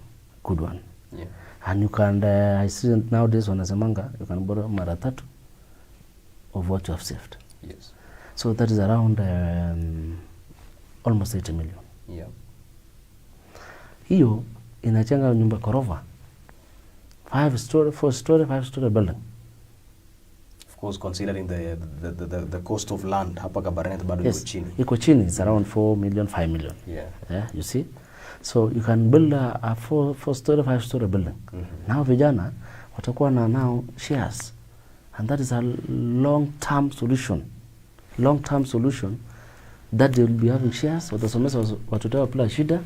Good one. Yeah. And you can, I see nowadays wanasemanga, you can borrow mara 3 of what you have saved. Yes. So that is around almost 80 million. Yeah. Hiyo inachenga nyumba korova. 5 story, 4 story, 5 story building. Of course, considering the cost of land, hapa Kabarnet bado iko chini. Iko chini, it's around 4 million, 5 million. Yeah, you see? So you can build a 4 story, 5 story building. Now vijana watakuwa na now shares, and that is a long term solution. Long term solution that they will be having shares. Watasomesa watoto wao bila shida,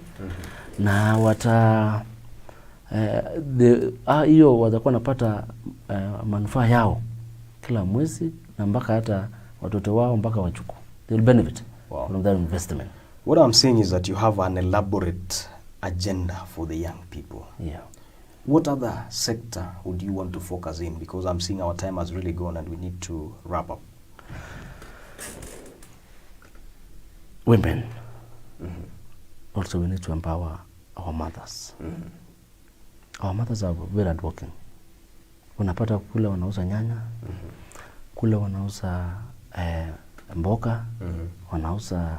na hiyo watakuwa napata manufaa yao kila mwezi, na mpaka hata watoto wao mpaka wachuku. They will benefit from that investment. What I'm saying is that you have an elaborate agenda for the young people. Yeah. What other sector would you want to focus in? Because I'm seeing our time has really gone and we need to wrap up. Women. Also, we need to empower our mothers. Our mothers are very hardworking. Unapata kule wanauza nyanya, kule wanauza mboga, wanauza,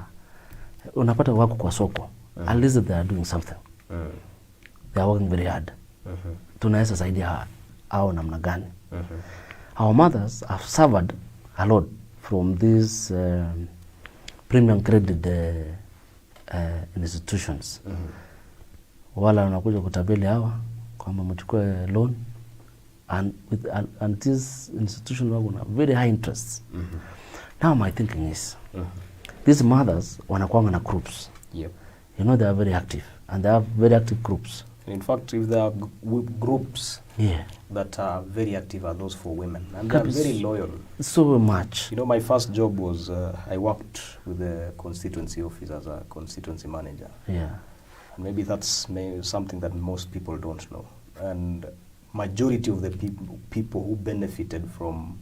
unapata wako kwa soko. At least they are doing something. They are working very hard. Tunaweza saidia hao namna gani? Our mothers have suffered a lot from these premium credit institutions. Wala wanakuja kutabeli hawa kwamba mchukue loan, and these institutions wako na very high interests. Now my thinking is, these mothers wanakuwa na groups. Yep. You know, they are very active, and they have very active groups. In fact, if there are groups that are very active, are those for women, and they are very loyal. So much. You know, my first job was I worked with the constituency office as a constituency manager. Yeah. And maybe that's something that most people don't know. And majority of the people who benefited from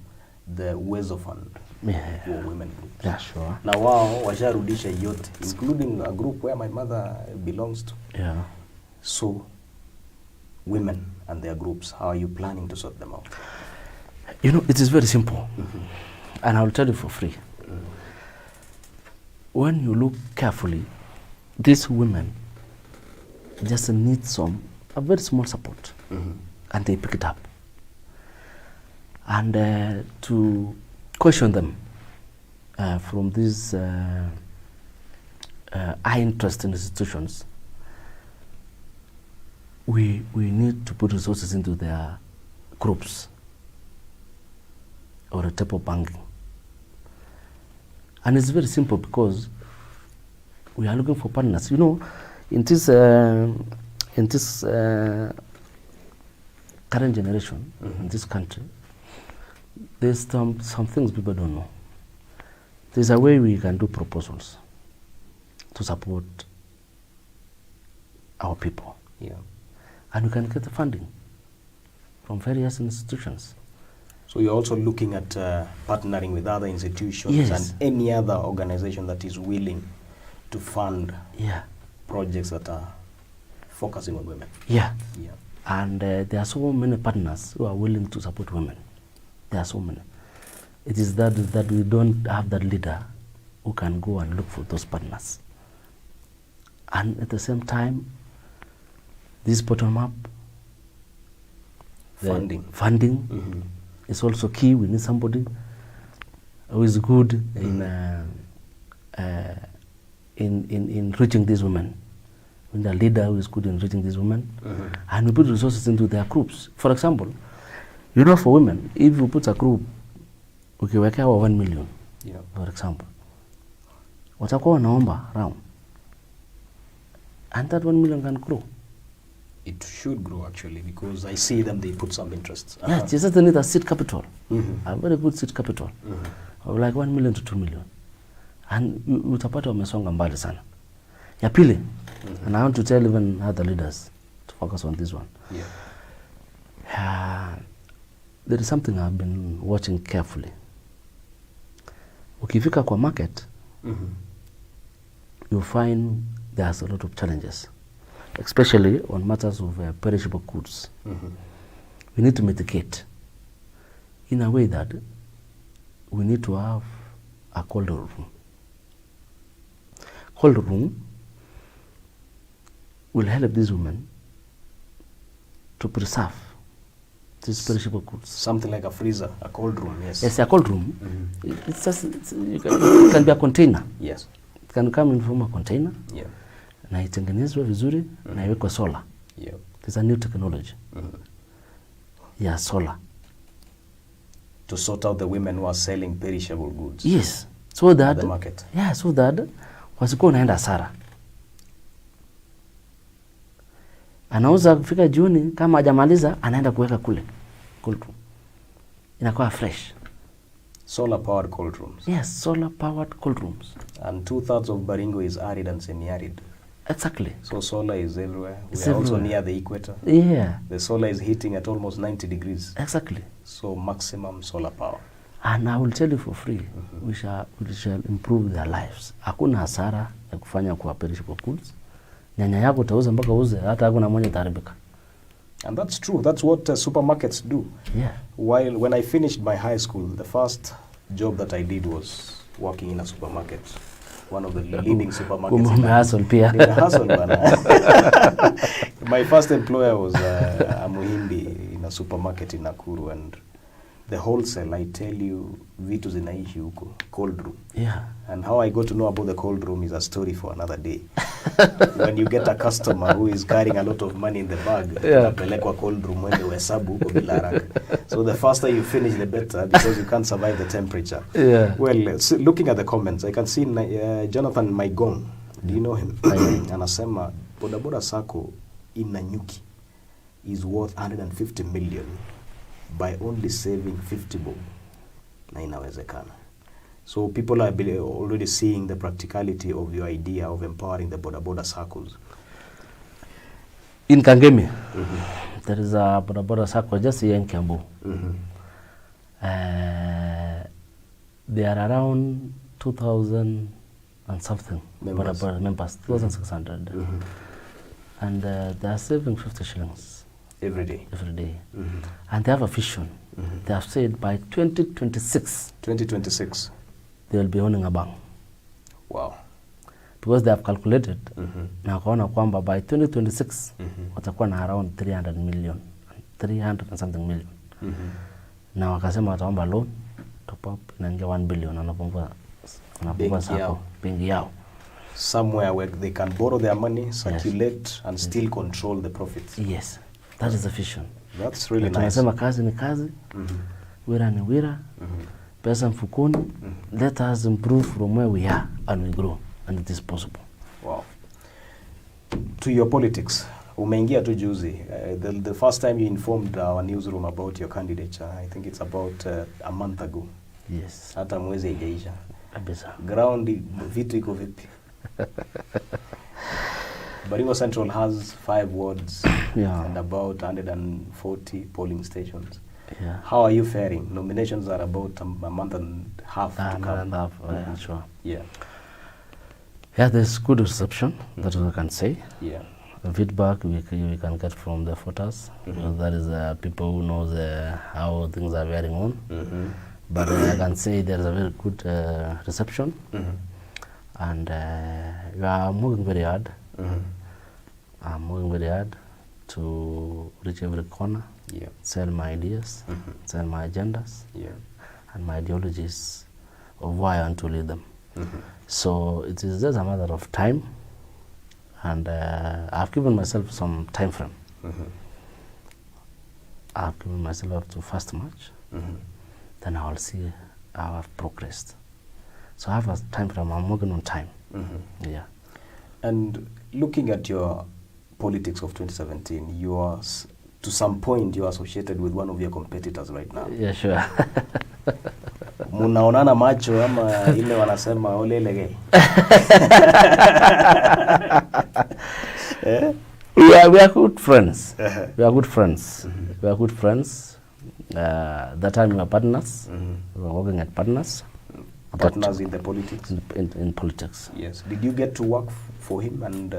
the Uwezo Fund were women groups. Yeah, sure. Na wao washarudisha yote, including a group where my mother belongs to. Yeah. So, women and their groups, how are you planning to sort them out? You know, it is very simple. And I will tell you for free. When you look carefully, these women just need a very small support. And they pick it up. And to question them from these high interest institutions, we need to put resources into their groups or a type of banking. And it's very simple because we are looking for partners. You know, in this current generation, in this country, there's some things people don't know. There's a way we can do proposals to support our people. Yeah. And we can get the funding from various institutions. So you're also looking at partnering with other institutions and any other organization that is willing to fund projects that are focusing on women. Yeah. And there are so many partners who are willing to support women. There are so many. It is that we don't have that leader who can go and look for those partners. And at the same time, this bottom-up funding is also key. We need somebody who is good in reaching these women. We need a leader who is good in reaching these women. And we put resources into their groups. For example, you know, for women, if you put a group, okay, we can have 1 million, for example. watakuwa wanaomba round. And that 1 million can grow. It should grow actually, because I see them, they put some interest. Yeah, just need a seed capital. A very good seed capital. Of like 1 million to 2 million. And utapata wamesonga mbali sana. Ya pili, and I want to tell even other leaders to focus on this one. There is something I've been watching carefully. Ukifika kwa market, you find there's a lot of challenges, especially on matters of perishable goods. We need to mitigate in a way that we need to have a cold room. Cold room will help these women to preserve these perishable goods. Something like a freezer, a cold room, yes. Yes, a cold room. It's just, it can be a container. Yes. It can come in form of a container. Yeah. Na itengenezwe vizuri na iwekwe solar. Yeah. There's a new technology. Yeah, solar. To sort out the women who are selling perishable goods. Yes. So that at the market. Yeah, so that wasikuwa naenda hasara. Anauza kufika Juni, kama hajamaliza anaenda kuweka kule cold room. Inakuwa fresh. Solar powered cold rooms. Yes, solar powered cold rooms. And 2/3 of Baringo is arid and semi-arid. Exactly. So solar is everywhere. It's We are also everywhere. near the equator. Yeah. The solar is hitting at almost 90 degrees. Exactly. So maximum solar power. And I will tell you for free, we shall improve their lives. Hakuna hasara ya kufanya kwa perishable goods. Nyanya yako utauza mpaka uze, hata hakuna mwenye taharibika. And that's true. That's what supermarkets do. Yeah. When I finished my high school, the first job that I did was working in a supermarket. One of the leading supermarkets. Hustle pia. Hustle, my first employer was a Muhindi in a supermarket in Nakuru, and the wholesale, I tell you, vitu zinaishi huko, cold room. Yeah. And how I got to know about the cold room is a story for another day. When you get a customer who is carrying a lot of money in the bag, unapelekwa cold room wende uhesabu huko bila haraka. So the faster you finish, the better, because you can't survive the temperature. Yeah. Well, looking at the comments, I can see Jonathan Maigong. Do you know him? Anasema, bodaboda sako in Nanyuki is worth 150 million by only saving 50 bob. Na inawezekana. So people are already seeing the practicality of your idea of empowering the boda circles. In Kangemi, there is a boda circle just here in Embu. There are around 2,000 and something boda members, 2,600. And they are saving 50 shillings. Every day. And they have a vision. They have said by 2026. 2026. They will be owning a bank. Wow. Because they have calculated, na wakaona kwamba by 2026, watakuwa na around 300 million, 300 and something million. Na wakasema wataomba loan, top up, inaingia 1 billion, anapungua sako, benki yao. Somewhere where they can borrow their money, circulate, and still control the profits. Yes, that is the vision. That's really nice. Tunasema kazi ni kazi, wira ni wira, pesa mfukoni. Let us improve from where we are and we grow, and it is possible. Wow. To your politics, umeingia tu juzi. The first time you informed our newsroom about your candidature, I think it's about a month ago. Yes. Hata mwezi haijaisha. Kabisa. Ground vitu iko vipi? Baringo Central has 5 wards and about 140 polling stations. Yeah. How are you faring? Nominations are about a month and a half to come. Sure. Yeah. Yeah, there's good reception, that we can say. Yeah. The feedback we can get from the voters. That is people who knows how things are faring on. But I can say there's a very good reception. And we are moving very hard. I'm moving very hard to reach every corner, sell my ideas, sell my agendas, and my ideologies of why I want to lead them. So it is just a matter of time, and I've given myself some time frame. I've given myself up to 1st March, then I will see how I've progressed. So I have a time frame. I'm working on time. Yeah. And looking at your politics of 2017, you are, to some point, you are associated with one of your competitors right now. Yeah, sure. Munaonana macho ama ile wanasema olelege. We are good friends. We are good friends. We are good friends. That time we were partners. We were working at partners. Partners in the politics? In politics. Yes. Did you get to work for him? And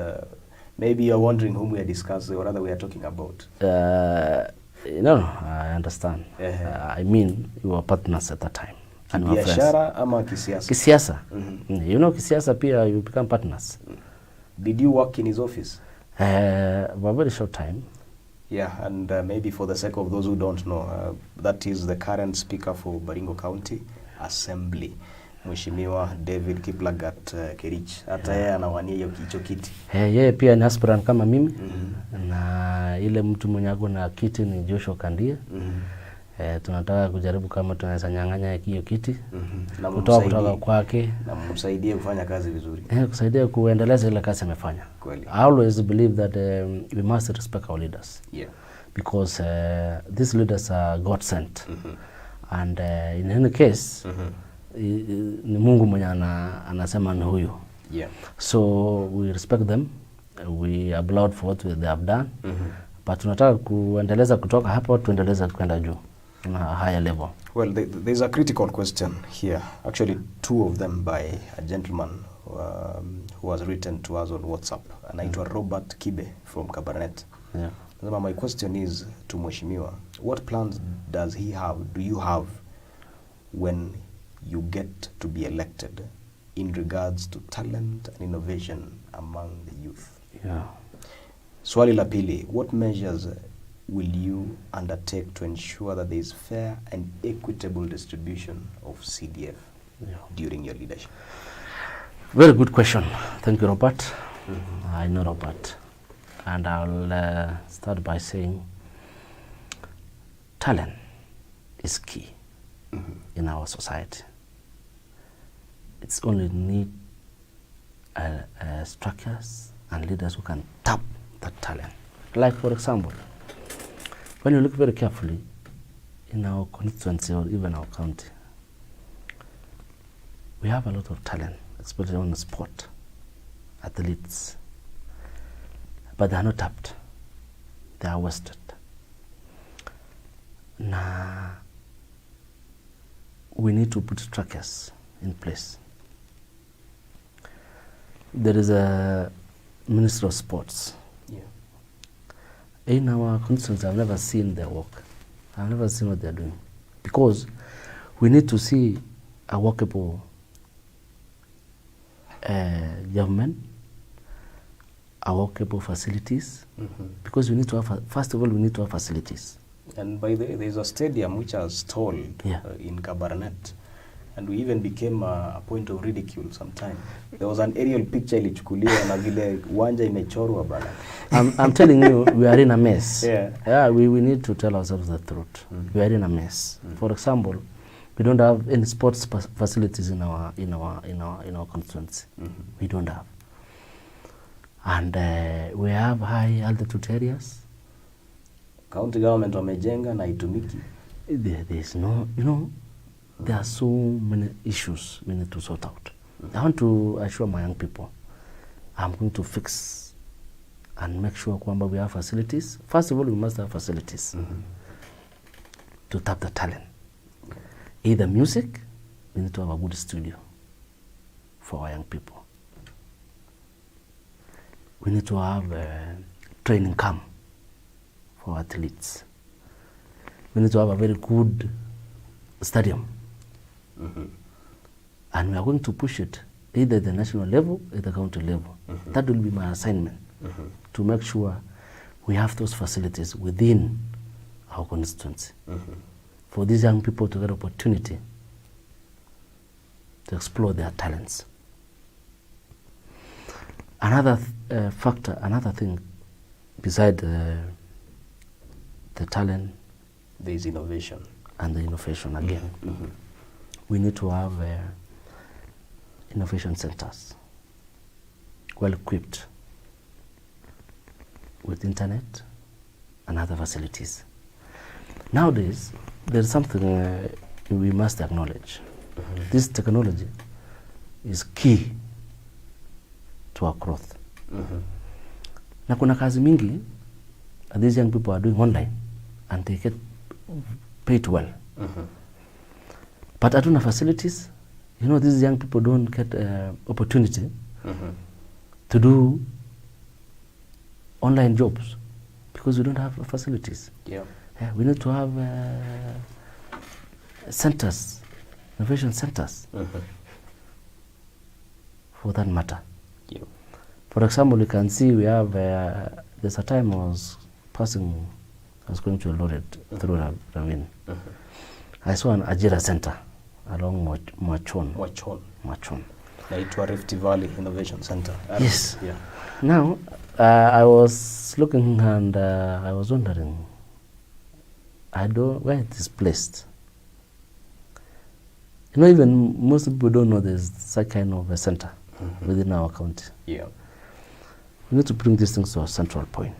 maybe you're wondering whom we are discussing, or rather we are talking about. No, I understand. I mean, we were partners at that time. And we were friends. Biashara ama kisiasa? Kisiasa. You know, kisiasa pia, you become partners. Did you work in his office? For a very short time. Yeah, and maybe for the sake of those who don't know, that is the current speaker for Baringo County Assembly, Mheshimiwa David Kiplagat Kericho. Hata yeye anawania hiyo kiti. Yeye pia ni aspirant kama mimi. Na ile mtu mwenye ako na kiti ni Joshua Kandia. Tunataka kujaribu kama tunaweza nyang'anya hiyo kiti. Kutoka kwake. Na msaidie kufanya kazi vizuri. Kusaidia kuendeleza ile kazi amefanya. Kweli. I always believe that we must respect our leaders. Yeah. Because these leaders are God sent. And in any case, ni Mungu mwenye anasema ni huyu. Yeah. So we respect them. We applaud for what they have done. But tunataka kuendeleza kutoka hapo, tuendeleza kwenda juu on a higher level. Well, there's a critical question here. Actually, two of them by a gentleman who has written to us on WhatsApp. Anaitwa Robert Kibe from Kabarnet. Yeah. My question is to Mheshimiwa, what plans do you have when you get to be elected in regards to talent and innovation among the youth? Yeah. Swali la pili, what measures will you undertake to ensure that there is fair and equitable distribution of CDF during your leadership? Very good question. Thank you, Robert. I know Robert. And I'll start by saying talent is key in our society. It's only need structures and leaders who can tap that talent. Like, for example, when you look very carefully in our constituency or even our county, we have a lot of talent, especially on the sport, athletes, but they are not tapped. They are wasted. Now, we need to put structures in place. There is a Minister of Sports. Yeah. In our constituency, I've never seen their work. I've never seen what they're doing. Because we need to see a workable government, a workable facilities, because we need to have, first of all, we need to have facilities. And by the way, there's a stadium which has stalled in Kabarnet, and we even became a point of ridicule sometime. There was an aerial picture ilichukuliwa na vile uwanja imechorwa bana. I'm telling you, we are in a mess. Yeah. We need to tell ourselves the truth. We are in a mess. For example, we don't have any sports facilities in our constituency. We don't have. And we have high altitude areas. County government wamejenga na itumiki. There's no, there are so many issues we need to sort out. I want to assure my young people, I'm going to fix and make sure kwamba we have facilities. First of all, we must have facilities to tap the talent. Either music, we need to have a good studio for our young people. We need to have a training camp for athletes. We need to have a very good stadium. And we are going to push it either at the national level or the county level. That will be my assignment, to make sure we have those facilities within our constituency for these young people to get opportunity to explore their talents. Another factor, another thing beside the talent, there is innovation. And the innovation again. We need to have innovation centers, well equipped with internet and other facilities. Nowadays, there's something we must acknowledge. This technology is key to our growth. Na kuna kazi mingi these young people are doing online and they get paid well. But hatuna facilities. You know, these young people don't get opportunity to do online jobs because we don't have facilities. Yeah, we need to have centers, innovation centers for that matter. For example, you can see we have, there's a time I was going to Eldoret through Ravine. I saw an Ajira center along Machon. Naitwa Rift Valley Innovation Center. Yes. Yeah. Now, I was looking and I was wondering, where it is placed. You know, even most people don't know there's such kind of a center within our county. Yeah. We need to bring these things to a central point.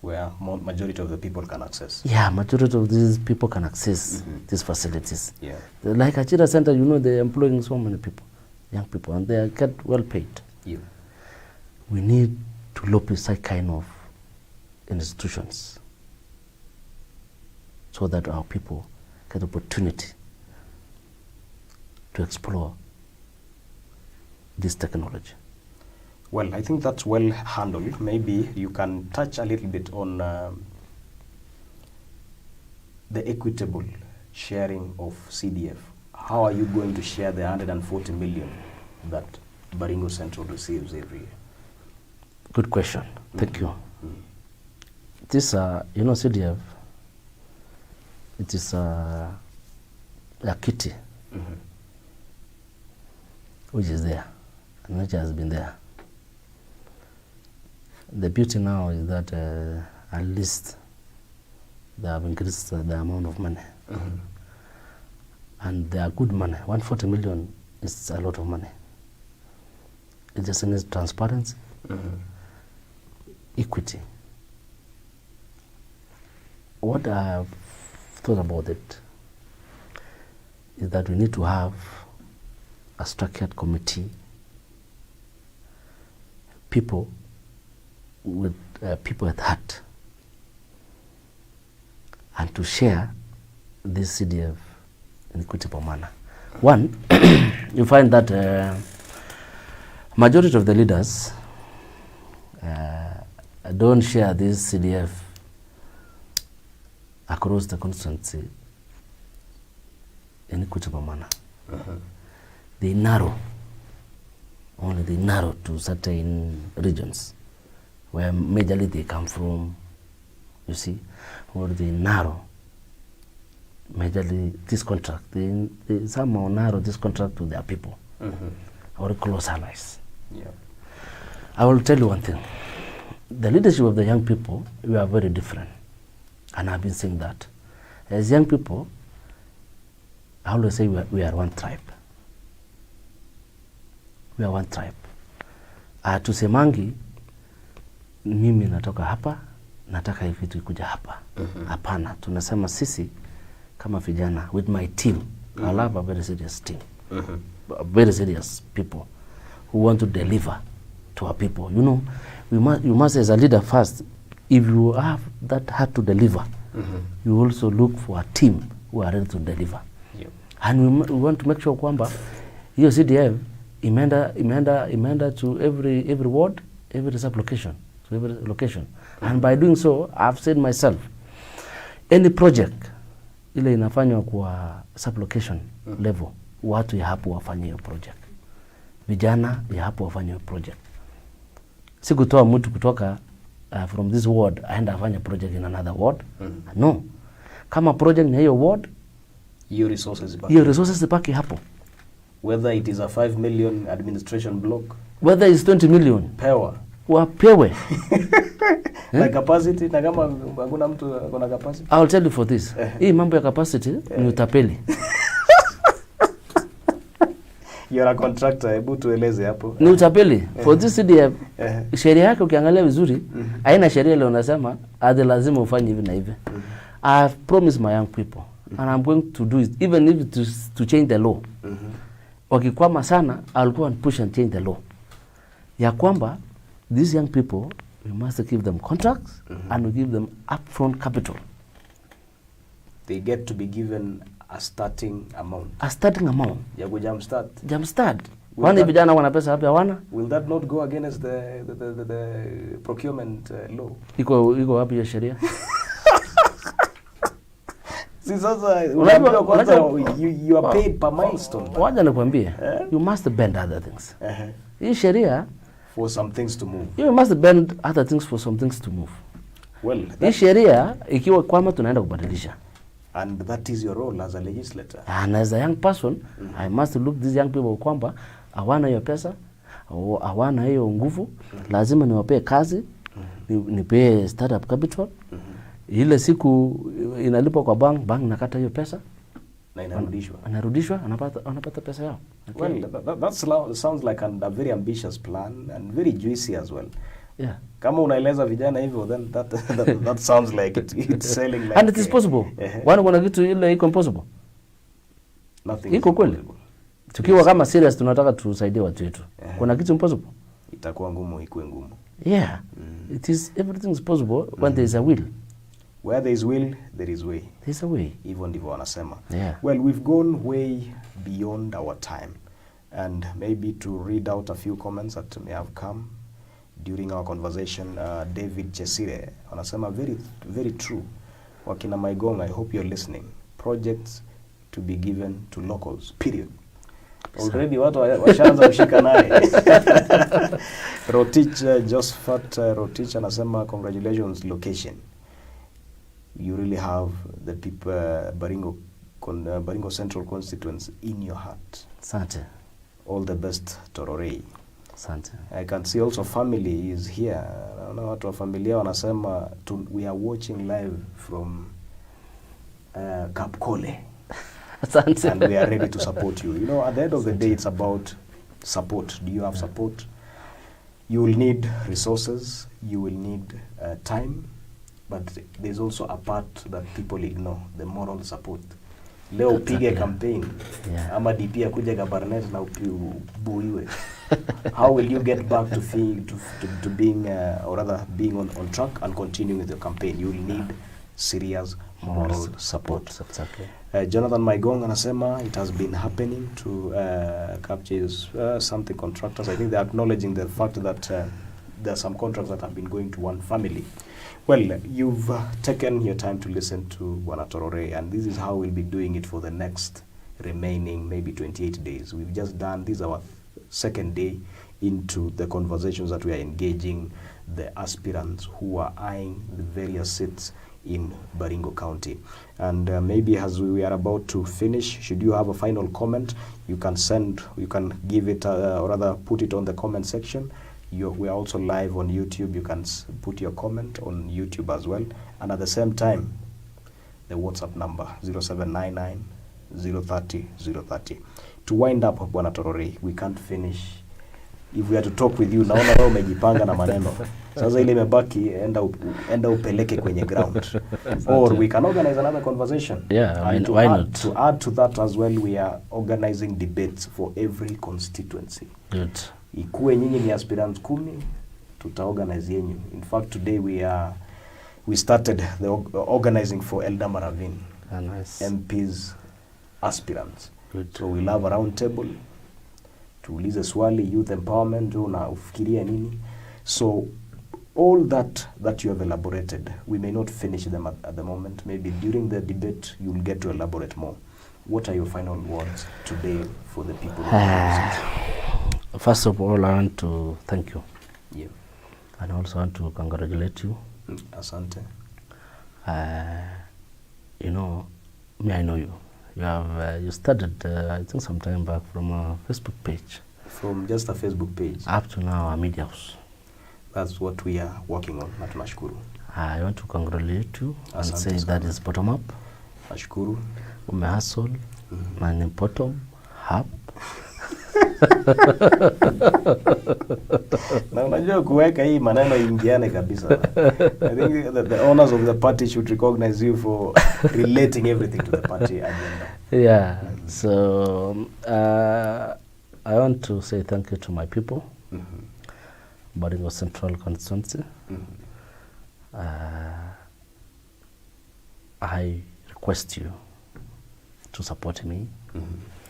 Where majority of the people can access. Yeah, majority of these people can access these facilities. Yeah. Like Achira Center, you know, they're employing so many people, young people, and they get well paid. Yeah. We need to lobby such kind of institutions so that our people get opportunity to explore this technology. Well, I think that's well handled. Maybe you can touch a little bit on the equitable sharing of CDF. How are you going to share the 140 million that Baringo Central receives every year? Good question. Thank you. This, you know, CDF, it is a kitty which is there and which has been there. The beauty now is that at least they have increased the amount of money. And they are good money. 140 million is a lot of money. It just needs transparency, equity. What I have thought about it is that we need to have a structured committee, people at heart, and to share this CDF in equitable manner. One, you find that majority of the leaders don't share this CDF across the constituency in equitable manner. They narrow to certain regions where majorly they come from, you see, or they narrow majorly this contract. They somehow narrow this contract to their people or close allies. Yeah. I will tell you one thing. The leadership of the young people, we are very different. And I've been saying that. As young people, I always say we are one tribe. We are one tribe. Tusemangi, mimi natoka hapa, nataka hivi vitu ikuja hapa. Hapana, tunasema sisi kama vijana with my team. I love a very serious team. Very serious people who want to deliver to our people. You know, you must as a leader first, if you have that heart to deliver, you also look for a team who are ready to deliver. Yep. And we want to make sure kwamba hiyo CDF imeenda to every ward, every sub-location, to every location. And by doing so, I've said myself, any project ile inafanywa kwa sub-location level, watu ya hapo wafanye hiyo project. Vijana ya hapo wafanye hiyo project. Si kutoa mtu kutoka from this ward aenda afanye project in another ward. No. Kama project ni hiyo ward, your resources baki hapo. Whether it is a 5 million administration block, whether it's 20 million, wapewe. Na capacity, na kama hakuna mtu akona capacity. I'll tell you for this. Hii mambo ya capacity ni utapeli. You're a contractor, hebu tueleze hapo. Ni utapeli. For this CDF, sheria yake ukiangalia vizuri, haina sheria ile unasema ati lazima ufanye hivi na hivi. I've promised my young people and I'm going to do it even if it is to change the law. Wakikwama sana, I'll go and push and change the law. Ya kwamba these young people, we must give them contracts and we give them upfront capital. They get to be given a starting amount. A starting amount. Ya kujumpstart. Jumpstart. Wani vijana wana pesa hapi hawana? Will that not go against the procurement law? Iko wapi ya sheria? Si sasa unaambiwa kwanza you are paid per milestone. Wacha nikwambie, you must bend other things. Hii sheria for some things to move. You must bend other things for some things to move. Well, hii sheria ikiwa kwamba tunaenda kubadilisha. And that is your role as a legislator. And as a young person, I must look these young people kwamba hawana hiyo pesa, hawana hiyo nguvu, lazima niwapee kazi, nipee startup capital. Ile siku inalipo kwa bank nakata hiyo pesa na inarudishwa. Anapata pesa yao. Okay. Well, that sounds like a very ambitious plan and very juicy as well. Yeah. Kama unaeleza vijana hivyo, then that sounds like it's selling like. And it is possible. Wana kuna kitu ile iko impossible. Nothing. Iko kweli. Tukiwa kama serious tunataka tusaidie watu wetu. Kuna kitu impossible. Itakuwa ngumu, ikuwe ngumu. Yeah. It is, everything is possible when there is a will. Where there is will, there is way. There is a way. Hivyo ndivyo wanasema. Yeah. Well, we've gone way beyond our time. And maybe to read out a few comments that may have come during our conversation, David Chesire anasema very, very true. Wakina Maigong, I hope you're listening. Projects to be given to locals, period. Already watu washaanza kushika naye. Rotich, Josephat Rotich anasema congratulations location. You really have the people, Baringo Central constituents in your heart. Asante. All the best, Tororey. Asante. I can see also family is here. Naona watu wa familia wanasema we are watching live from Kwale. Asante. And we are ready to support you. You know, at the end of the day, it's about support. Do you have support? You will need resources. You will need time. But there's also a part that people ignore, the moral support. Leo upige campaign, ama DP akuje Kabarnet na ubuiwe. How will you get back to being, or rather being on track and continuing with your campaign? You will need serious moral support. Exactly. Jonathan Maigong anasema it has been happening to capture something contractors. I think they're acknowledging the fact that there are some contracts that have been going to one family. Well, you've taken your time to listen to Bwana Tororey, and this is how we'll be doing it for the next remaining maybe 28 days. We've just done, this is our second day into the conversations that we are engaging the aspirants who are eyeing the various seats in Baringo County. And maybe as we are about to finish, should you have a final comment, you can give it, or rather put it on the comment section. We are also live on YouTube. You can put your comment on YouTube as well. And at the same time, the WhatsApp number 0799 030 030. To wind up, Bwana Tororey, we can't finish. If we are to talk with you, naona wewe umejipanga na maneno. Sasa ile imebaki, enda upeleke kwenye ground. Or we can organize another conversation. Yeah, why not? To add to that as well, we are organizing debates for every constituency. Good. Ikuwe nyinyi ni aspirants 10, tutaorganize yenyu. In fact, today we started the organizing for Eldama Ravine. Nice. MPs aspirants. Good. So we'll have a round table. Tuulize swali, youth empowerment, na ufikiria nini. So all that you have elaborated, we may not finish them at the moment. Maybe during the debate, you'll get to elaborate more. What are your final words today for the people? First of all, I want to thank you. Yeah. And I also want to congratulate you. Asante. You know, me, I know you. You have you started, I think, some time back from a Facebook page. From just a Facebook page. Up to now, a media house. That's what we are working on. Tunashukuru. I want to congratulate you and Asante say sana. that is bottom up. Nashukuru. Umehustle, and bottom up. Na unajua kuweka hii maneno ingiane kabisa. I think that the owners of the party should recognize you for relating everything to the party agenda. Yeah. So I want to say thank you to my people. Baringo Central Constituency. I request you to support me.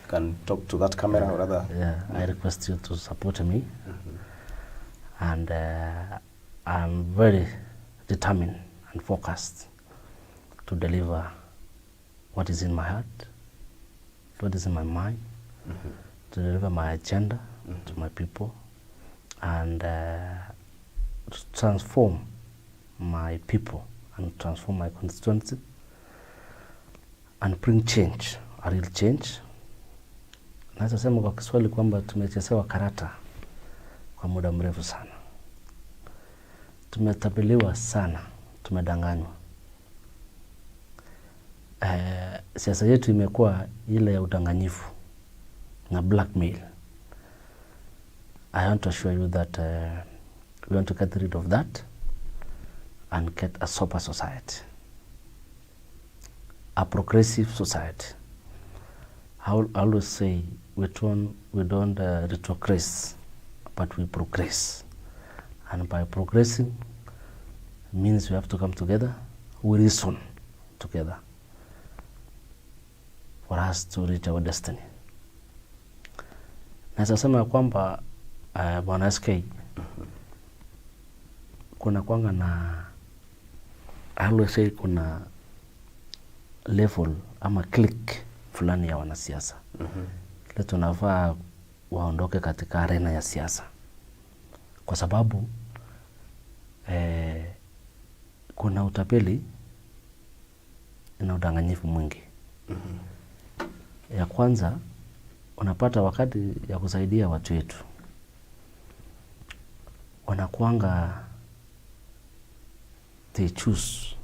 Can talk to that camera or rather. Yeah, I request you to support me. And I'm very determined and focused to deliver what is in my heart, what is in my mind, to deliver my agenda to my people, and to transform my people and transform my constituency and bring change, a real change. Naweza sema kwa Kiswahili kwamba tumechezewa karata kwa muda mrefu sana. Tumetapeliwa sana, tumedanganywa. Siasa yetu imekuwa ile ya udanganyifu na blackmail. I want to assure you that we want to get rid of that and get a sober society, a progressive society. I will always say we don't retrogress, but we progress. And by progressing means we have to come together, we reason together for us to reach our destiny. Naweza sema ya kwamba Bwana SK kuna kwanga na I always say kuna level ama click fulani ya wanasiasa. Kile tunafaa waondoke katika arena ya siasa. Kwa sababu kuna utapeli na udanganyifu mwingi. Ya kwanza unapata wakati ya kusaidia watu wetu wanakuanga they choose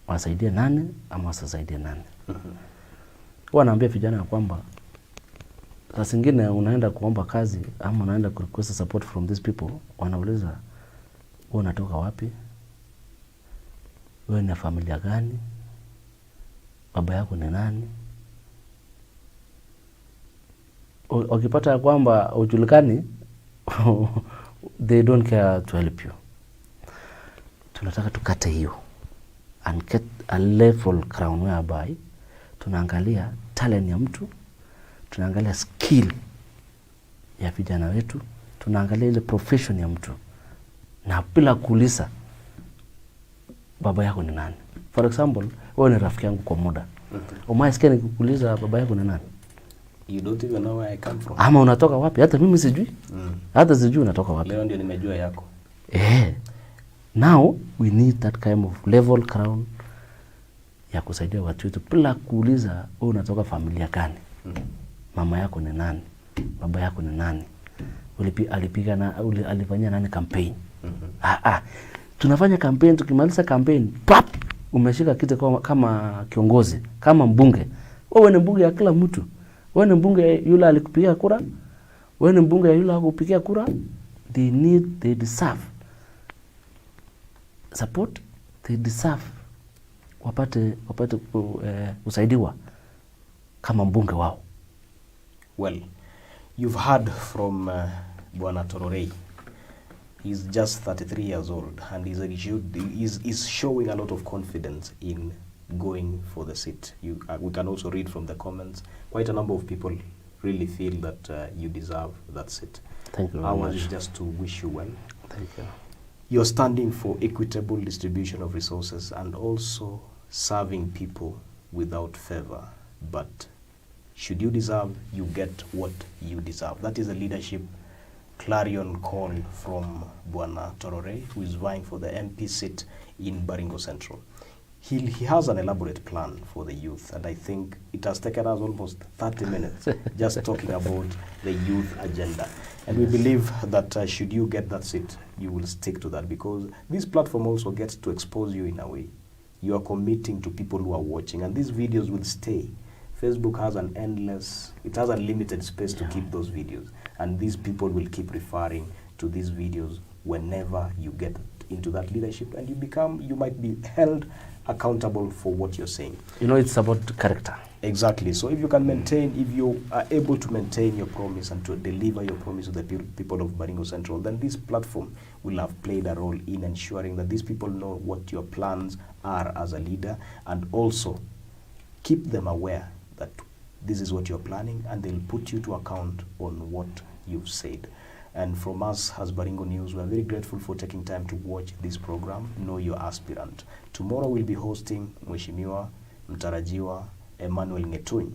wasaidie nani ama wasaidie nani. Wanaambia vijana kwamba saa zingine unaenda kuomba kazi ama unaenda request support from these people, wanauliza wewe unatoka wapi, wewe ni familia gani, baba yako ni nani. Ukipata kwamba ujulikani they don't care to help you. Tunataka tukate hiyo and get a level crown whereby tunaangalia talent ya mtu, tunaangalia skill ya vijana wetu, tunaangalia ile profession ya mtu na bila kuuliza baba yako ni nani. For example, wewe ni rafiki yangu kwa muda. Umaisikia nikikuuliza baba yako ni nani? You don't even know where I come from. Ama unatoka wapi? Hata mimi sijui. Hata sijui unatoka wapi. Leo ndio nimejua yako. Now we need that kind of level crown ya kusaidia watu wetu bila kuuliza wewe unatoka familia gani. Mama yako ni nani? Baba yako ni nani? Alipiga na alifanyia nani campaign? Tunafanya campaign, tukimaliza campaign, pap, umeshika kiti kama kiongozi, kama mbunge. Wewe ni mbunge ya kila mtu. Wewe ni mbunge yule alikupigia kura. Wewe ni mbunge yule akupigia kura. They deserve support. They deserve wapate usaidiwa kama mbunge wao. Well, you've heard from Bwana Tororey. He's just 33 years old and he's showing a lot of confidence in going for the seat. We can also read from the comments. Quite a number of people really feel that you deserve that seat. Thank you very much. I want just to wish you well. Thank you. You're standing for equitable distribution of resources and also serving people without favor. But should you deserve, you get what you deserve. That is a leadership clarion call from Bwana Tororey, who is vying for the MP seat in Baringo Central. He has an elaborate plan for the youth, and I think it has taken us almost 30 minutes just talking about the youth agenda. And we believe that should you get that seat, you will stick to that, because this platform also gets to expose you in a way. You are committing to people who are watching, and these videos will stay Facebook has it has unlimited space to keep those videos. And these people will keep referring to these videos whenever you get into that leadership, and you might be held accountable for what you're saying. You know, it's about character. Exactly. So if you can maintain, if you are able to maintain your promise and to deliver your promise to the people of Baringo Central, then this platform will have played a role in ensuring that these people know what your plans are as a leader, and also keep them aware that this is what you're planning, and they'll put you to account on what you've said. And from us as Baringo News, we're very grateful for taking time to watch this program, Know Your Aspirant. Tomorrow we'll be hosting Mheshimiwa Mtarajiwa Emmanuel Ngetuny.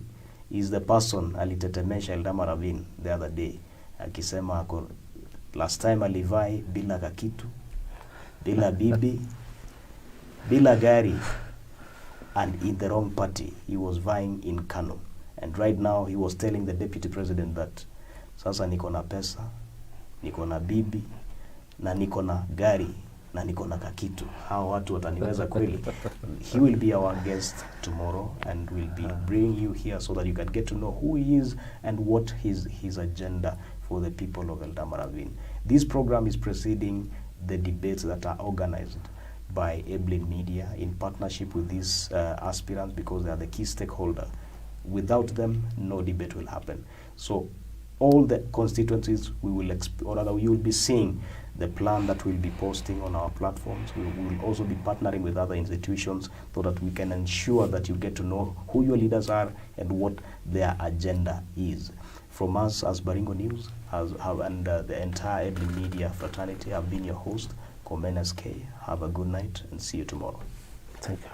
He's the person alitetemesha Eldama Ravine the other day. Akisema last time alivai bila kakitu, bila bibi, bila gari, and in the wrong party. He was vying in Kano. And right now he was telling the deputy president that sasa niko na pesa, niko na bibi, na niko na gari, na niko na kakitu. Hao watu wataniweza kweli? He will be our guest tomorrow, and will be bringing you here so that you can get to know who he is and what his agenda for the people of Eldama Ravine. This program is preceding the debates that are organized by Eblin Media in partnership with these aspirants, because they are the key stakeholder. Without them, no debate will happen. So all the constituencies you will be seeing the plan that we'll be posting on our platforms. We will also be partnering with other institutions so that we can ensure that you get to know who your leaders are and what their agenda is. From us as Baringo News and the entire Eblin Media fraternity, I've been your host, Komen SK. Have a good night and see you tomorrow. Thank you.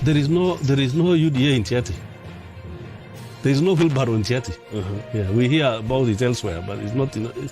There is no UDA in Tiati. There is no wheelbarrow in Tiati. Yeah, we hear about it elsewhere, but it's not in.